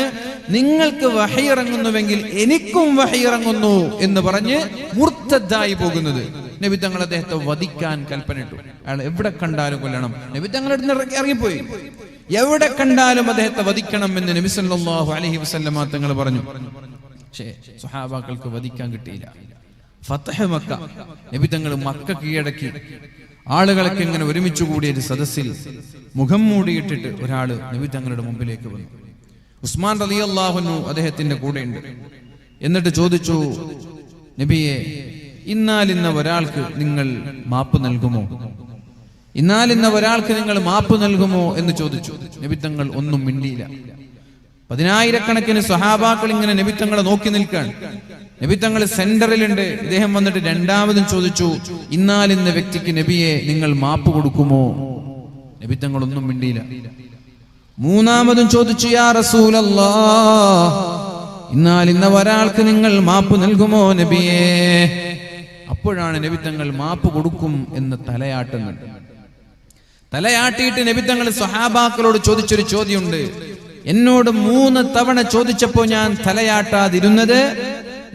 നിങ്ങൾക്ക് വഹി ഇറങ്ങുന്നുവെങ്കിൽ എനിക്കും വഹി ഇറങ്ങുന്നു എന്ന് പറഞ്ഞ് മുർത്തദ്ദായി പോകുന്നത്. നബി തങ്ങൾ അദ്ദേഹത്തെ വധിക്കാൻ കൽപ്പനയിട്ടു. അയാൾ എവിടെ കണ്ടാലും കൊല്ലണം. നബി തങ്ങളുടെ ഇറങ്ങിപ്പോയി. എവിടെ കണ്ടാലും അദ്ദേഹത്തെ വധിക്കണം എന്ന് നബി സല്ലല്ലാഹു അലൈഹി വസല്ലമ തങ്ങൾ പറഞ്ഞു. പക്ഷേ സ്വഹാബാക്കൾക്ക് വധിക്കാൻ കിട്ടിയില്ല. ഫത്ഹ് മക്ക, നബി തങ്ങൾ മക്ക കീഴടക്കി. ആളുകളൊക്കെ ഇങ്ങനെ ഒരുമിച്ച് കൂടിയ ഒരു സദസ്സിൽ മുഖം മൂടിയിട്ടിട്ട് ഒരാള് നബി തങ്ങളുടെ മുമ്പിലേക്ക് വന്നു. ഉസ്മാൻ റളിയല്ലാഹു അൻഹു അദ്ദേഹത്തിന്റെ കൂടെയുണ്ട്. എന്നിട്ട് ചോദിച്ചു, നബിയെ, ഇന്നാലിന്ന ഒരാൾക്ക് നിങ്ങൾ മാപ്പ് നൽകുമോ? ഇന്നാലിന്ന ഒരാൾക്ക് നിങ്ങൾ മാപ്പ് നൽകുമോ എന്ന് ചോദിച്ചു. നബി തങ്ങൾ ഒന്നും മിണ്ടിയില്ല. 10,000-കണക്കിന് സ്വഹാബാക്കൾ ഇങ്ങനെ നബി തങ്ങളെ നോക്കി നിൽക്കാൻ. നബി തങ്ങൾ സെന്ററിലുണ്ട്. ഇദ്ദേഹം വന്നിട്ട് രണ്ടാമതും ചോദിച്ചു, ഇന്നാലിന്ന വ്യക്തിക്ക് നബിയെ നിങ്ങൾ മാപ്പ് കൊടുക്കുമോ? നബി തങ്ങൾ ഒന്നും മിണ്ടിയില്ല. മൂന്നാമതും ചോദിച്ചു, യാ റസൂലല്ലാഹ്, ഇന്നാലിന്ന ഒരാൾക്ക് നിങ്ങൾ മാപ്പ് നൽകുമോ നബിയെ? അപ്പോഴാണ് നബി തങ്ങൾ മാപ്പ് കൊടുക്കും എന്ന് തലയാട്ടുന്നുണ്ട്. തലയാട്ടിയിട്ട് നബി തങ്ങൾ സ്വഹാബാക്കളോട് ചോദിച്ചൊരു ചോദ്യമുണ്ട്. എന്നോട് 3 തവണ ചോദിച്ചപ്പോ ഞാൻ തലയാട്ടാതിരുന്നത്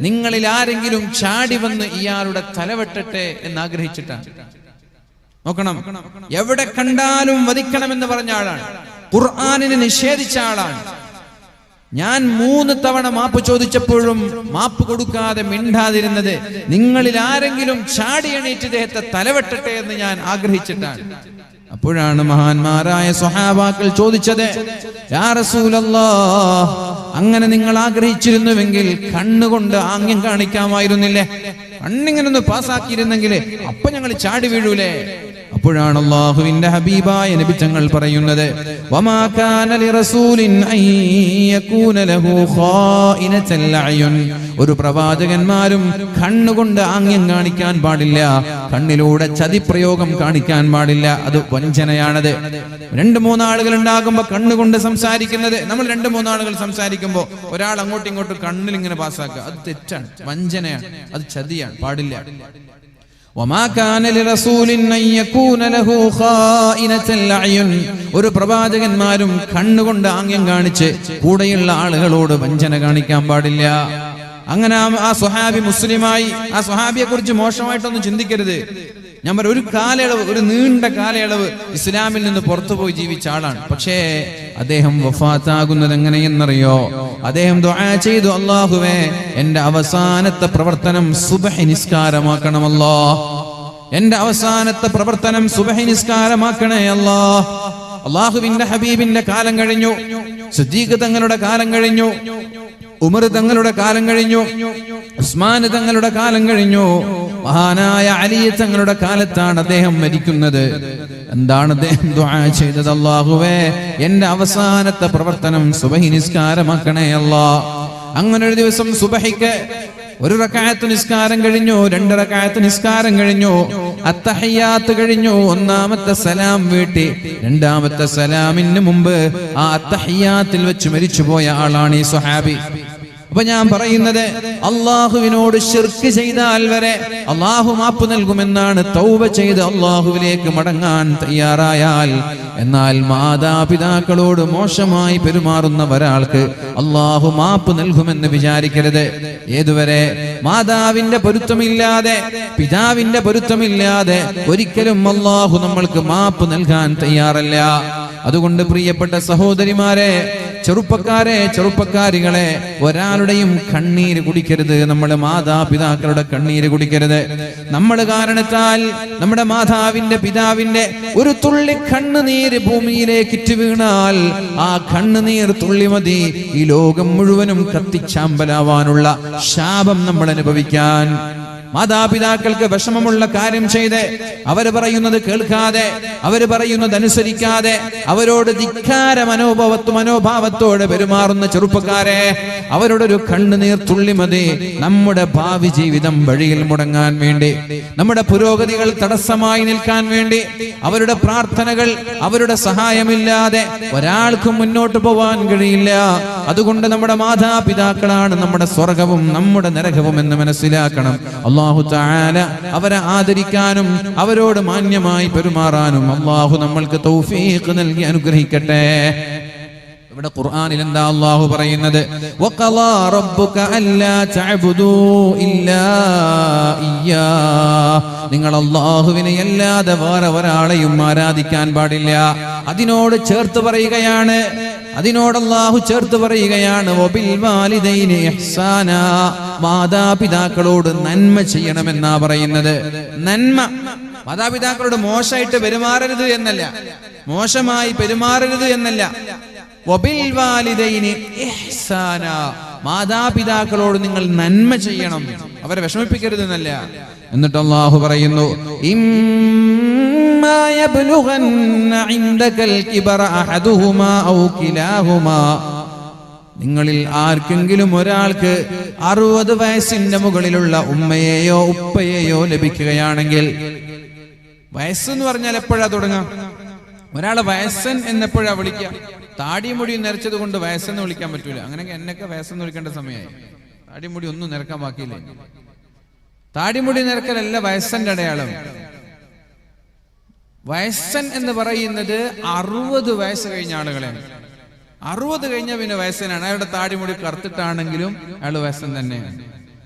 നിങ്ങളിൽ ആരെങ്കിലും ചാടി വന്ന് ഇയാളുടെ തലവെട്ടട്ടെ എന്ന് ആഗ്രഹിച്ചിട്ടാണ്. നോക്കണം, എവിടെ കണ്ടാലും വധിക്കണമെന്ന് പറഞ്ഞ ആളാണ്. ഖുർആനിനെ നിഷേധിച്ച ആളാണ്. ഞാൻ 3 തവണ മാപ്പ് ചോദിച്ചപ്പോഴും മാപ്പ് കൊടുക്കാതെ മിണ്ടാതിരുന്നത് നിങ്ങളിൽ ആരെങ്കിലും ചാടി എണീറ്റ് ഇദ്ദേഹത്തെ തലവെട്ടട്ടെ എന്ന് ഞാൻ ആഗ്രഹിച്ചിട്ടാണ്. അപ്പോഴാണ് മഹാന്മാരായ സ്വഹാബാക്കൾ ചോദിച്ചത്, യാ റസൂലല്ലാഹ്, അങ്ങനെ നിങ്ങൾ ആഗ്രഹിച്ചിരുന്നുവെങ്കിൽ കണ്ണുകൊണ്ട് ആംഗ്യം കാണിക്കാമായിരുന്നില്ലേ? കണ്ണിങ്ങനെ ഒന്ന് പാസ്സാക്കിയിരുന്നെങ്കിൽ അപ്പൊ ഞങ്ങൾ ചാടി വീഴൂലേ? അപ്പോഴാണ് അല്ലാഹുവിന്റെ ഹബീബായ നബി തങ്ങൾ പറയുന്നത്, വമാ കാന ലിറസൂലിൻ അൻ യകൂന ലഹു ഖായിനത്തുൽ അയുൻ, ഒരു പ്രവാചകന്മാരും കണ്ണുകൊണ്ട് ആംഗ്യം കാണിക്കാൻ പാടില്ല, കണ്ണിലൂടെ ചതിപ്രയോഗം കാണിക്കാൻ പാടില്ല. അത് വഞ്ചനയാണത്. 2-3 ആളുകൾ ഉണ്ടാകുമ്പോ കണ്ണുകൊണ്ട് സംസാരിക്കുന്നത്, നമ്മൾ 2-3 ആളുകൾ സംസാരിക്കുമ്പോ ഒരാൾ അങ്ങോട്ടും ഇങ്ങോട്ടും കണ്ണിൽ ഇങ്ങനെ പാസ്സാക്കുക, അത് തെറ്റാണ്, വഞ്ചനയാണ്, അത് ചതിയാണ്, പാടില്ല. വമാ കാന ലിറസൂലിൻ അൻ യകൂന ലഹു ഖായിനത്തുൽ അയുൻ, ഒരു പ്രവാചകന്മാരും കണ്ണുകൊണ്ട് ആംഗ്യം കാണിച്ച് കൂടെയുള്ള ആളുകളോട് വഞ്ചന കാണിക്കാൻ പാടില്ല. അങ്ങനെ ആ സ്വഹാബി മുസ്ലിമായി. ആ സ്വഹാബിയെ കുറിച്ച് മോശമായിട്ടൊന്നും ചിന്തിക്കരുത്. ഞാൻ പറ, ഒരു കാലയളവ്, ഒരു നീണ്ട കാലയളവ് ഇസ്ലാമിൽ നിന്ന് പുറത്തുപോയി ജീവിച്ച ആളാണ്. പക്ഷേ അദ്ദേഹം വഫാത്താകുന്നത് എങ്ങനെയെന്നറിയോ? അദ്ദേഹം ദുആ ചെയ്തു, അല്ലാഹുവേ, എന്റെ അവസാനത്തെ പ്രവർത്തനം സുബ്ഹി നിസ്കാരമാക്കണമല്ലോ, എന്റെ അവസാനത്തെ പ്രവർത്തനം സുബ്ഹി നിസ്കാരമാക്കണേ അല്ലാ. അല്ലാഹുവിന്റെ ഹബീബിന്റെ കാലം കഴിഞ്ഞു, സിദ്ദീഖ് തങ്ങളുടെ കാലം കഴിഞ്ഞു, ഉമർ തങ്ങളുടെ കാലം കഴിഞ്ഞു, ഉസ്മാൻ തങ്ങളുടെ കാലം കഴിഞ്ഞു. മഹാനായ അലി തങ്ങളുടെ കാലത്താണ് അദ്ദേഹം മരിക്കുന്നത്. എന്താണ് അദ്ദേഹം ദുആ ചെയ്തത്? അല്ലാഹുവേ, എന്റെ അവസാനത്തെ പ്രവർത്തനം സുബഹി നിസ്കാരമാക്കണേ അല്ലാഹ്. അങ്ങനെ ഒരു ദിവസം സുബഹിക്ക് ഒരു റക്അത്ത് നിസ്കാരം കഴിഞ്ഞു, 2 റക്അത്ത് നിസ്കാരം കഴിഞ്ഞു, അത്തഹിയ്യാത്ത് കഴിഞ്ഞു, ഒന്നാമത്തെ സലാം വീട്ടി. രണ്ടാമത്തെ സലാമിന് മുമ്പ് ആ അത്തഹിയ്യാത്തിൽ വെച്ച് മരിച്ചുപോയ ആളാണ് ഈ സ്വഹാബി. അപ്പൊ ഞാൻ പറയുന്നത്, അള്ളാഹുവിനോട് ശിർക്ക് ചെയ്താൽ വരെ അള്ളാഹു മാപ്പ് നൽകുമെന്നാണ്. തൗബ ചെയ്ത് അള്ളാഹുവിലേക്ക് മടങ്ങാൻ തയ്യാറായാൽ. എന്നാൽ മാതാപിതാക്കളോട് മോശമായി പെരുമാറുന്ന ഒരാൾക്ക് അള്ളാഹു മാപ്പ് നൽകുമെന്ന് വിചാരിക്കരുത്. ഏതുവരെ? മാതാവിന്റെ പൊരുത്തമില്ലാതെ, പിതാവിന്റെ പൊരുത്തമില്ലാതെ ഒരിക്കലും അള്ളാഹു നമ്മൾക്ക് മാപ്പ് നൽകാൻ തയ്യാറല്ല. അതുകൊണ്ട് പ്രിയപ്പെട്ട സഹോദരിമാരെ, ചെറുപ്പക്കാരികളെ, ഒരാളുടെയും കണ്ണീര് കുടിക്കരുത്. നമ്മുടെ മാതാപിതാക്കളുടെ കണ്ണീര് കുടിക്കരുത്. നമ്മൾ കാരണത്താൽ നമ്മുടെ മാതാവിന്റെ പിതാവിന്റെ ഒരു തുള്ളി കണ്ണുനീര് ഭൂമിയിലേക്ക് ഇറ്റു വീണാൽ ആ കണ്ണുനീർ തുള്ളി മതി ഈ ലോകം മുഴുവനും കത്തിച്ചാമ്പലാവാനുള്ള ശാപം നമ്മൾ അനുഭവിക്കാൻ. മാതാപിതാക്കൾക്ക് വിഷമമുള്ള കാര്യം ചെയ്ത് അവര് പറയുന്നത് കേൾക്കാതെ, അവര് പറയുന്നത് അനുസരിക്കാതെ, അവരോട് ധിക്കാര മനോഭാവത്തോടെ പെരുമാറുന്ന ചെറുപ്പക്കാരെ, അവരോടൊരു കണ്ണുനീർ തുള്ളി മതി നമ്മുടെ ഭാവി ജീവിതം വഴിയിൽ മുടങ്ങാൻ വേണ്ടി, നമ്മുടെ പുരോഗതികൾ തടസ്സമായി നിൽക്കാൻ വേണ്ടി. അവരുടെ പ്രാർത്ഥനകൾ, അവരുടെ സഹായമില്ലാതെ ഒരാൾക്കും മുന്നോട്ട് പോവാൻ കഴിയില്ല. അതുകൊണ്ട് നമ്മുടെ മാതാപിതാക്കളാണ് നമ്മുടെ സ്വർഗവും നമ്മുടെ നരകവും എന്ന് മനസ്സിലാക്കണം. അല്ലാഹു തആല അവരെ ആദരിക്കാനും അവരോട് മാന്യമായി പെരുമാറാനും അല്ലാഹു നമ്മൾക്ക് തൗഫീഖ് നൽകി അനുഗ്രഹിക്കട്ടെ. ഇവിടെ ഖുർആനിൽ എന്താ അല്ലാഹു പറയുന്നത്? വഖളാ റബ്ബുക അല്ലാ തഅബുദൂ ഇല്ലാ ഇയ്യാ. നിങ്ങൾ അല്ലാഹുവിനെ അല്ലാതെ വേറെ ഒരാളെയും ആരാധിക്കാൻ പാടില്ല. അതിനോട് ചേർത്ത് പറയുകയാണ്, അതിനോട് അല്ലാഹു ചേർത്ത് പറയുകയാണ്, വബിൽ വാലിദൈനി ഇഹ്സാനാ. മാതാപിതാക്കളോട് നന്മ ചെയ്യണമെന്നാ പറയുന്നത്. നന്മ, മാതാപിതാക്കളോട് മോശമായിട്ട് പെരുമാറരുത് എന്നല്ല, മോശമായി പെരുമാറരുത് എന്നല്ല. വബിൽ വാലിദൈനി ഇഹ്സാനാ, മാതാപിതാക്കളോട് നിങ്ങൾ നന്മ ചെയ്യണം, അവരെ വിഷമിപ്പിക്കരുത് എന്നല്ല. എന്നിട്ട് അല്ലാഹു പറയുന്നു, ഇമ്മാ യബ്ലുഗന്ന ഇൻദകൽ കിബറ അഹദുഹുമാ ഔ കിലാഹുമാ. നിങ്ങളിൽ ആർക്കെങ്കിലും ഒരാൾക്ക് 60 വയസ്സിന്റെ മുകളിലുള്ള ഉമ്മയെയോ ഉപ്പയെയോ ലഭിക്കുകയാണെങ്കിൽ, വയസ്സെന്ന് പറഞ്ഞാൽ എപ്പോഴാ തുടങ്ങാം? ഒരാളെ വയസ്സൻ എന്നെപ്പോഴാ വിളിക്കുക? താടിമുടി നിരച്ചത് കൊണ്ട് വയസ്സെന്ന് വിളിക്കാൻ പറ്റൂല. അങ്ങനെയൊക്കെ എന്നൊക്കെ വയസ്സെന്ന് വിളിക്കേണ്ട സമയമായി. താടിമുടി ഒന്നും നിരക്കാൻ ബാക്കിയില്ലേ? താടിമുടി നിരക്കലല്ല വയസ്സന്റെ അടയാളം. വയസ്സൻ എന്ന് പറയുന്നത് 60 വയസ്സ് കഴിഞ്ഞ ആളുകളെയാണ്. 60 കഴിഞ്ഞ പിന്നെ വയസ്സനാണ്. അയാളുടെ താടിമുടി കറുത്തിട്ടാണെങ്കിലും അയാൾ വയസ്സൻ തന്നെയാണ്,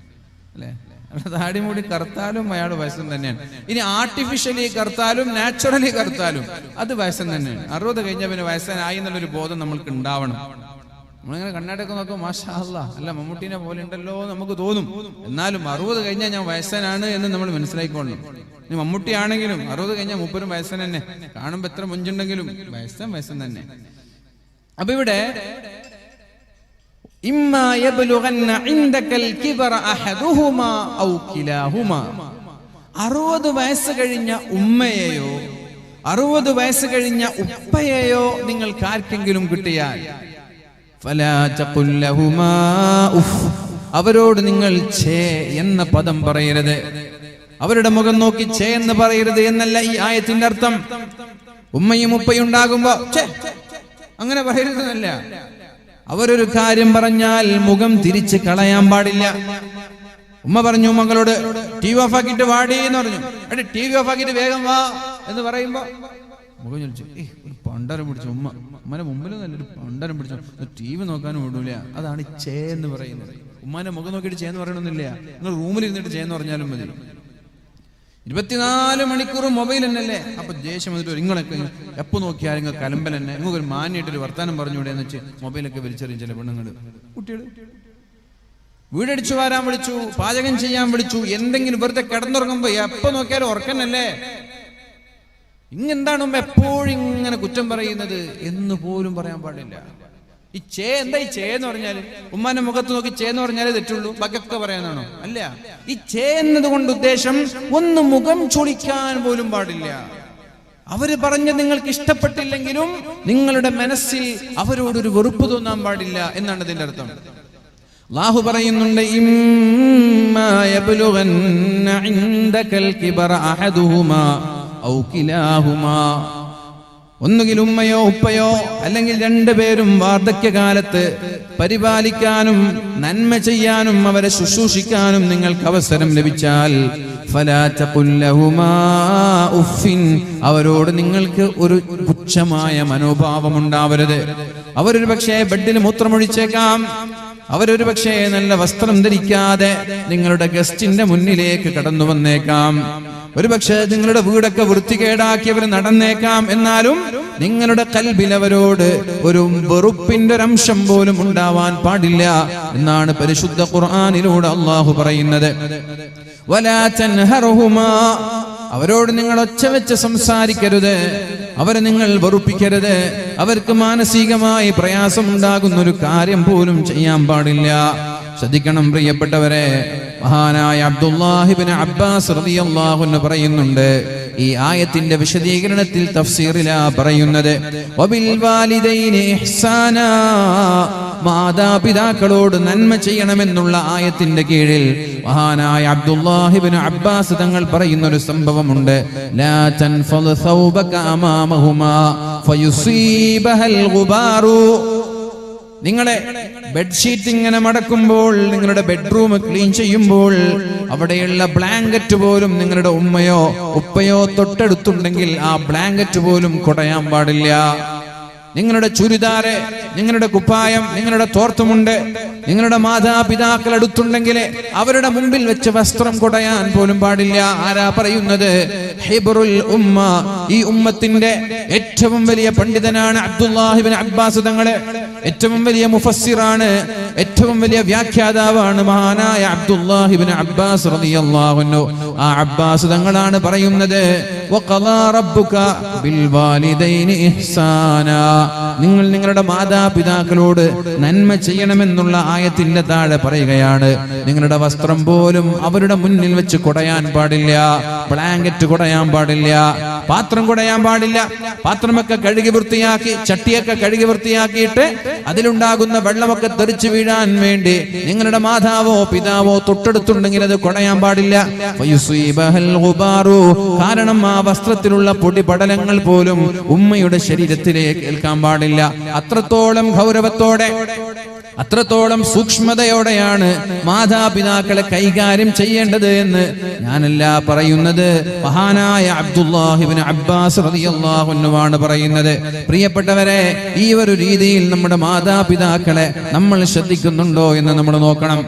അല്ലെ? അയാളുടെ താടിമുടി കറുത്താലും അയാൾ വയസ്സൻ തന്നെയാണ്. ഇനി ആർട്ടിഫിഷ്യലി കറുത്താലും നാച്ചുറലി കറുത്താലും അത് വയസ്സൻ തന്നെയാണ്. 60 കഴിഞ്ഞ പിന്നെ വയസ്സനായി എന്നുള്ളൊരു ബോധം നമ്മൾക്ക് ഉണ്ടാവണം. നമ്മളിങ്ങനെ കണ്ണാടൊക്കെ നോക്കും, മാഷാ അല്ലാ, അല്ല മമ്മൂട്ടിനെ പോലെ ഉണ്ടല്ലോ നമുക്ക് തോന്നും. എന്നാലും 60 കഴിഞ്ഞാൽ ഞാൻ വയസ്സനാണ് എന്ന് നമ്മൾ മനസ്സിലാക്കിക്കൊള്ളണം. ഇനി മമ്മൂട്ടി ആണെങ്കിലും 60 കഴിഞ്ഞാൽ മൂപ്പരും വയസ്സൻ തന്നെ. കാണുമ്പോ എത്ര മുഞ്ചുണ്ടെങ്കിലും വയസ്സൻ തന്നെ. അപ്പൊ ഇവിടെ ഇമ്മാ യബ്ലുഗന്ന ഇൻദകൽ കിബറ അഹദുഹുമാ ഔ കിലാഹുമാ. 60 വയസ്സ് കഴിഞ്ഞ ഉമ്മയെയോ 60 വയസ്സ് കഴിഞ്ഞ ഉപ്പയെയോ നിങ്ങൾക്ക് ആർക്കെങ്കിലും കിട്ടിയാൽ ഫലാ തഖുൽ ലഹുമാ ഉഫ്. അവരോട് നിങ്ങൾ ഛേ എന്ന പദം പറയരുത്. അവരുടെ മുഖം നോക്കി ഛേ എന്ന് പറയരുത് എന്നല്ല ഈ ആയത്തിന്റെ അർത്ഥം. ഉമ്മയും ഉപ്പയും ഉണ്ടാകുമ്പോ ഛേ അങ്ങനെ പറയരുതെന്നല്ല. അവരൊരു കാര്യം പറഞ്ഞാൽ മുഖം തിരിച്ച് കളയാൻ പാടില്ല. ഉമ്മ പറഞ്ഞു മകളോട് TV ഓഫ് ആക്കിയിട്ട് വാടി എന്ന് പറഞ്ഞു. എടി TV ഓഫ് ആക്കിയിട്ട് വേഗം വാ എന്ന് പറയുമ്പോ മുഖം ചോദിച്ചു, ഒരു പണ്ടരം പിടിച്ചു. ഉമ്മനെ മുമ്പിൽ നല്ലൊരു പണ്ടരം പിടിച്ചു. TV നോക്കാനും വിടൂല. അതാണ് ചേ എന്ന് പറയുന്നത്. ഉമ്മാന്റെ മുഖം നോക്കിയിട്ട് ചേന്ന് പറയണമെന്നില്ല. നിങ്ങൾ റൂമിൽ ഇരുന്നിട്ട് ചേന്ന് പറഞ്ഞാലും മതി. 24 മണിക്കൂർ മൊബൈൽ തന്നെയല്ലേ. അപ്പൊ ദേഷ്യം വന്നിട്ട് നിങ്ങളൊക്കെ എപ്പോ നോക്കിയാൽ നിങ്ങൾ കലമ്പൽ തന്നെ, നിങ്ങൾക്ക് ഒരു മാന്യായിട്ടൊരു വർത്താനം പറഞ്ഞുകൂടെ എന്ന് വെച്ച് മൊബൈലൊക്കെ വലിച്ചെറിയും ചില പെണ്ണുങ്ങൾ. കുട്ടികൾ വീടടിച്ചു വാരാൻ വിളിച്ചു, പാചകം ചെയ്യാൻ വിളിച്ചു, എന്തെങ്കിലും വെറുതെ കിടന്നുറങ്ങുമ്പോ എപ്പോ നോക്കിയാലും ഉറക്കന്നല്ലേ. ഇങ്ങെന്താണ് എപ്പോഴും ഇങ്ങനെ കുറ്റം പറയുന്നത് എന്ന് പോലും പറയാൻ പാടില്ല. ഈ ചേ എന്താ ഈ ചേ എന്ന് പറഞ്ഞാൽ? ഉമ്മാന്റെ മുഖത്ത് നോക്കി ചേ എന്ന് പറഞ്ഞാലേ തെറ്റുള്ളൂ, ബാക്കിയൊക്കെ പറയാനാണോ? അല്ല. ഈ ചേ എന്നതുകൊണ്ട് ഉദ്ദേശം ഒന്ന് മുഖം ചൊളിക്കാൻ പോലും പാടില്ല. അവര് പറഞ്ഞ് നിങ്ങൾക്ക് ഇഷ്ടപ്പെട്ടില്ലെങ്കിലും നിങ്ങളുടെ മനസ്സിൽ അവരോടൊരു വെറുപ്പ് തോന്നാൻ പാടില്ല എന്നാണ് ഇതിന്റെ അർത്ഥം. അല്ലാഹു പറയുന്നുണ്ട്, ഇമ്മാ യബ്ലുഗന്ന ഇൻദകൽ കിബറ അഹദുഹുമാ ഔ കിലാഹുമാ. ഒന്നുകിൽ ഉമ്മയോ ഉപ്പയോ അല്ലെങ്കിൽ രണ്ടുപേരും വാർദ്ധക്യകാലത്ത് പരിപാലിക്കാനും നന്മ ചെയ്യാനും അവരെ ശുശ്രൂഷിക്കാനും നിങ്ങൾക്ക് അവസരം ലഭിച്ചാൽ ഫലാ തഖുൽ ലഹുമാ ഉഫിൻ, അവരോട് നിങ്ങൾക്ക് ഒരു പുച്ഛമായ മനോഭാവം ഉണ്ടാവരുത്. അവരൊരു പക്ഷേ ബെഡിൽ മൂത്രമൊഴിച്ചേക്കാം, അവരൊരു പക്ഷേ നല്ല വസ്ത്രം ധരിക്കാതെ നിങ്ങളുടെ ഗസ്റ്റിന്റെ മുന്നിലേക്ക് കടന്നു വന്നേക്കാം, ഒരുപക്ഷെ നിങ്ങളുടെ വീടൊക്കെ വൃത്തികേടാക്കിയവർ നടന്നേക്കാം. എന്നാലും നിങ്ങളുടെ കൽബിൽ അവരോട് ഒരു വെറുപ്പിന്റെ ഒരു അംശം പോലും ഉണ്ടാവാൻ പാടില്ല എന്നാണ് പരിശുദ്ധ ഖുർആനിലൂടെ അല്ലാഹു പറയുന്നത്. വലാ തൻഹറുഹുമാ, അവരോട് നിങ്ങൾ ഒച്ച വെച്ച് സംസാരിക്കരുത്, അവരെ നിങ്ങൾ വെറുപ്പിക്കരുത്, അവർക്ക് മാനസികമായി പ്രയാസം ഉണ്ടാകുന്ന ഒരു കാര്യം പോലും ചെയ്യാൻ പാടില്ല. ശ്രദ്ധിക്കണം പ്രിയപ്പെട്ടവരെ, മഹാനായ അബ്ദുല്ലാഹി ഇബ്നു അബ്ബാസ് റളിയല്ലാഹു അൻഹു പറയുന്നുണ്ട്, ഈ ആയത്തിന്റെ വിശദീകരണത്തിൽ തഫ്സീറിലാ പറയുന്നത്, വബിൽ വാലിദൈനി ഇഹ്സാനാ, മാതാപിതാക്കളോട് നന്മ ചെയ്യണമെന്നുള്ള ആയത്തിന്റെ കീഴിൽ മഹാനായ അബ്ദുല്ലാഹി ഇബ്നു അബ്ബാസ് തങ്ങൾ പറയുന്ന ഒരു സംഭവമുണ്ട്. ലാ തൻഫദ് സൗബക അമാമഹുമാ ഫയുസീബഹൽ ഗുബാറു. നിങ്ങളെ ബെഡ്ഷീറ്റ് ഇങ്ങനെ മടക്കുമ്പോൾ, നിങ്ങളുടെ ബെഡ്റൂം ക്ലീൻ ചെയ്യുമ്പോൾ അവിടെയുള്ള ബ്ലാങ്കറ്റ് പോലും നിങ്ങളുടെ ഉമ്മയോ ഉപ്പയോ തൊട്ടടുത്തുണ്ടെങ്കിൽ ആ ബ്ലാങ്കറ്റ് പോലും കുടയാൻ പാടില്ല. നിങ്ങളുടെ ചുരിദാറ്, നിങ്ങളുടെ കുപ്പായം, നിങ്ങളുടെ തോർത്തുമുണ്ട് നിങ്ങളുടെ മാതാപിതാക്കൾ അടുത്തുണ്ടെങ്കിൽ അവരുടെ മുമ്പിൽ വെച്ച് വസ്ത്രം കുടയാൻ പോലും പാടില്ല. ആരാ പറയുന്നത്? ഹിബ്റുൽ ഉമ്മ, ഈ ഉമ്മത്തിന്റെ ഏറ്റവും വലിയ പണ്ഡിതനാണ് അബ്ദുല്ലാഹി ഇബ്നു അബ്ബാസ് തങ്ങള്. ഏറ്റവും വലിയ മുഫസ്സിറാണ്, ഏറ്റവും വലിയ വ്യാഖ്യാതാവാണ് മഹാനായ അബ്ദുല്ലാഹി ഇബ്നു അബ്ബാസ് റളിയല്ലാഹു അൻഹു. ആ അബ്ബാസ് തങ്ങളാണ് പറയുന്നത്, വഖളാ റബ്ബുക ബിൽ വാലിദൈനി ഇഹ്സാനാ, നിങ്ങൾ നിങ്ങളുടെ മാതാപിതാക്കളോട് നന്മ ചെയ്യണമെന്നുള്ള ആയത്തിന്റെ താഴെ പറയുകയാണ്, നിങ്ങളുടെ വസ്ത്രം പോലും അവരുടെ മുന്നിൽ വെച്ച് കുടയാൻ പാടില്ല, ബ്ലാങ്കറ്റ് കുടയാൻ പാടില്ല, പാത്രം കുടയാൻ പാടില്ല. പാത്രമൊക്കെ കഴുകി വൃത്തിയാക്കി, ചട്ടിയൊക്കെ കഴുകി വൃത്തിയാക്കിയിട്ട് അതിലുണ്ടാകുന്ന വെള്ളമൊക്കെ തെറിച്ചു വീഴാൻ വേണ്ടി നിങ്ങളുടെ മാതാവോ പിതാവോ തൊട്ടടുത്തുണ്ടെങ്കിൽ അത് കുടയാൻ പാടില്ല. കാരണം ആ വസ്ത്രത്തിലുള്ള പൊടി പടലങ്ങൾ പോലും ഉമ്മയുടെ ശരീരത്തിലേക്ക് ഏൽക്കാൻ പാടില്ല. അത്രത്തോളം ഗൗരവത്തോടെ, അത്രത്തോളം സൂക്ഷ്മതയോടെയാണ് മാതാപിതാക്കളെ കൈകാര്യം ചെയ്യേണ്ടത് എന്ന് ഞാനല്ല പറയുന്നത്, മഹാനായ അബ്ദുല്ലാഹി ഇബ്നു അബ്ബാസ് റളിയല്ലാഹു അൻഹു ആണ് പറയുന്നത്. പ്രിയപ്പെട്ടവരെ, ഈ ഒരു രീതിയിൽ നമ്മുടെ മാതാപിതാക്കളെ നമ്മൾ ശ്രദ്ധിക്കുന്നുണ്ടോ എന്ന് നമ്മൾ നോക്കണം.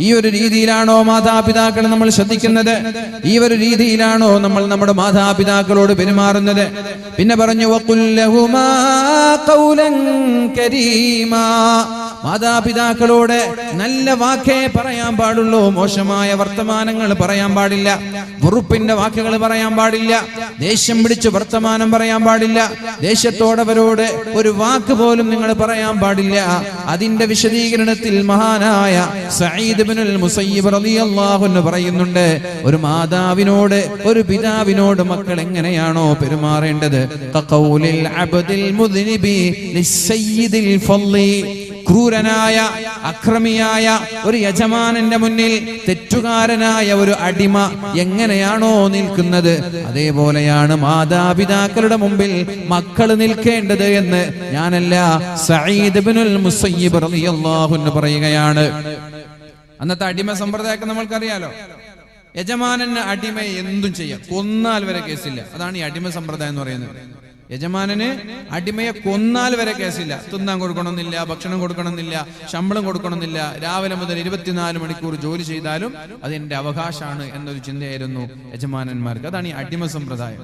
ഈ ഒരു രീതിയിലാണോ മാതാപിതാക്കളെ നമ്മൾ ശ്രദ്ധിക്കുന്നത്? ഈ ഒരു രീതിയിലാണോ നമ്മൾ നമ്മുടെ മാതാപിതാക്കളോട് പെരുമാറുന്നത്? പിന്നെ പറഞ്ഞു, വഖുൽ ലഹുമാ ഖൗലൻ കരീമാ, മാതാപിതാക്കളോട് നല്ല വാക്കേ പറയാൻ പാടുള്ളൂ, മോശമായ വർത്തമാനങ്ങൾ പറയാൻ പാടില്ല, വെറുപ്പിന്റെ വാക്കുകൾ പറയാൻ പാടില്ല, ദേഷ്യം പിടിച്ച് വർത്തമാനം പറയാൻ പാടില്ല, ദേഷ്യത്തോടവരോട് ഒരു വാക്ക് പോലും നിങ്ങൾ പറയാൻ പാടില്ല. അതിന്റെ വിശദീകരണത്തിൽ മഹാനായ സഈദ് ഇബ്നുൽ മുസയ്യിബ് റളിയല്ലാഹു അൻഹു പറയുന്നുണ്ട്, ഒരു മാതാവിനോട് ഒരു പിതാവിനോട് മക്കൾ എങ്ങനെയാണോ പെരുമാറേണ്ടത്, ഖൗലിൽ അബ്ദിൽ മുദ്നിബി ലിസ്സയ്യിദിൽ ഫളി, ക്രൂരനായ അക്രമിയായ ഒരു യജമാനന്റെ മുന്നിൽ തെറ്റുകാരനായ ഒരു അടിമ എങ്ങനെയാണോ നിൽക്കുന്നത്, അതേപോലെയാണ് മാതാപിതാക്കളുടെ മുമ്പിൽ മക്കൾ നിൽക്കേണ്ടത് എന്ന് ഞാനല്ല, സഈദ് ഇബ്നുൽ മുസയ്യിബ് റളിയല്ലാഹു അൻഹു പറയുകയാണ്. അന്നത്തെ അടിമ സമ്പ്രദായമൊക്കെ നമ്മൾക്കറിയാലോ. യജമാനന് അടിമയെ എന്തും ചെയ്യാം, കൊന്നാൽ വരെ കേസില്ല. അതാണ് ഈ അടിമ സമ്പ്രദായം എന്ന് പറയുന്നത്. യജമാനന് അടിമയെ കൊന്നാൽ വരെ കേസില്ല. തിന്നാൻ കൊടുക്കണമെന്നില്ല, ഭക്ഷണം കൊടുക്കണമെന്നില്ല, ശമ്പളം കൊടുക്കണമെന്നില്ല, രാവിലെ മുതൽ 24 മണിക്കൂർ ജോലി ചെയ്താലും അതെന്റെ അവകാശമാണ് എന്നൊരു ചിന്തയായിരുന്നു യജമാനന്മാർക്ക്. അതാണ് ഈ അടിമ സമ്പ്രദായം.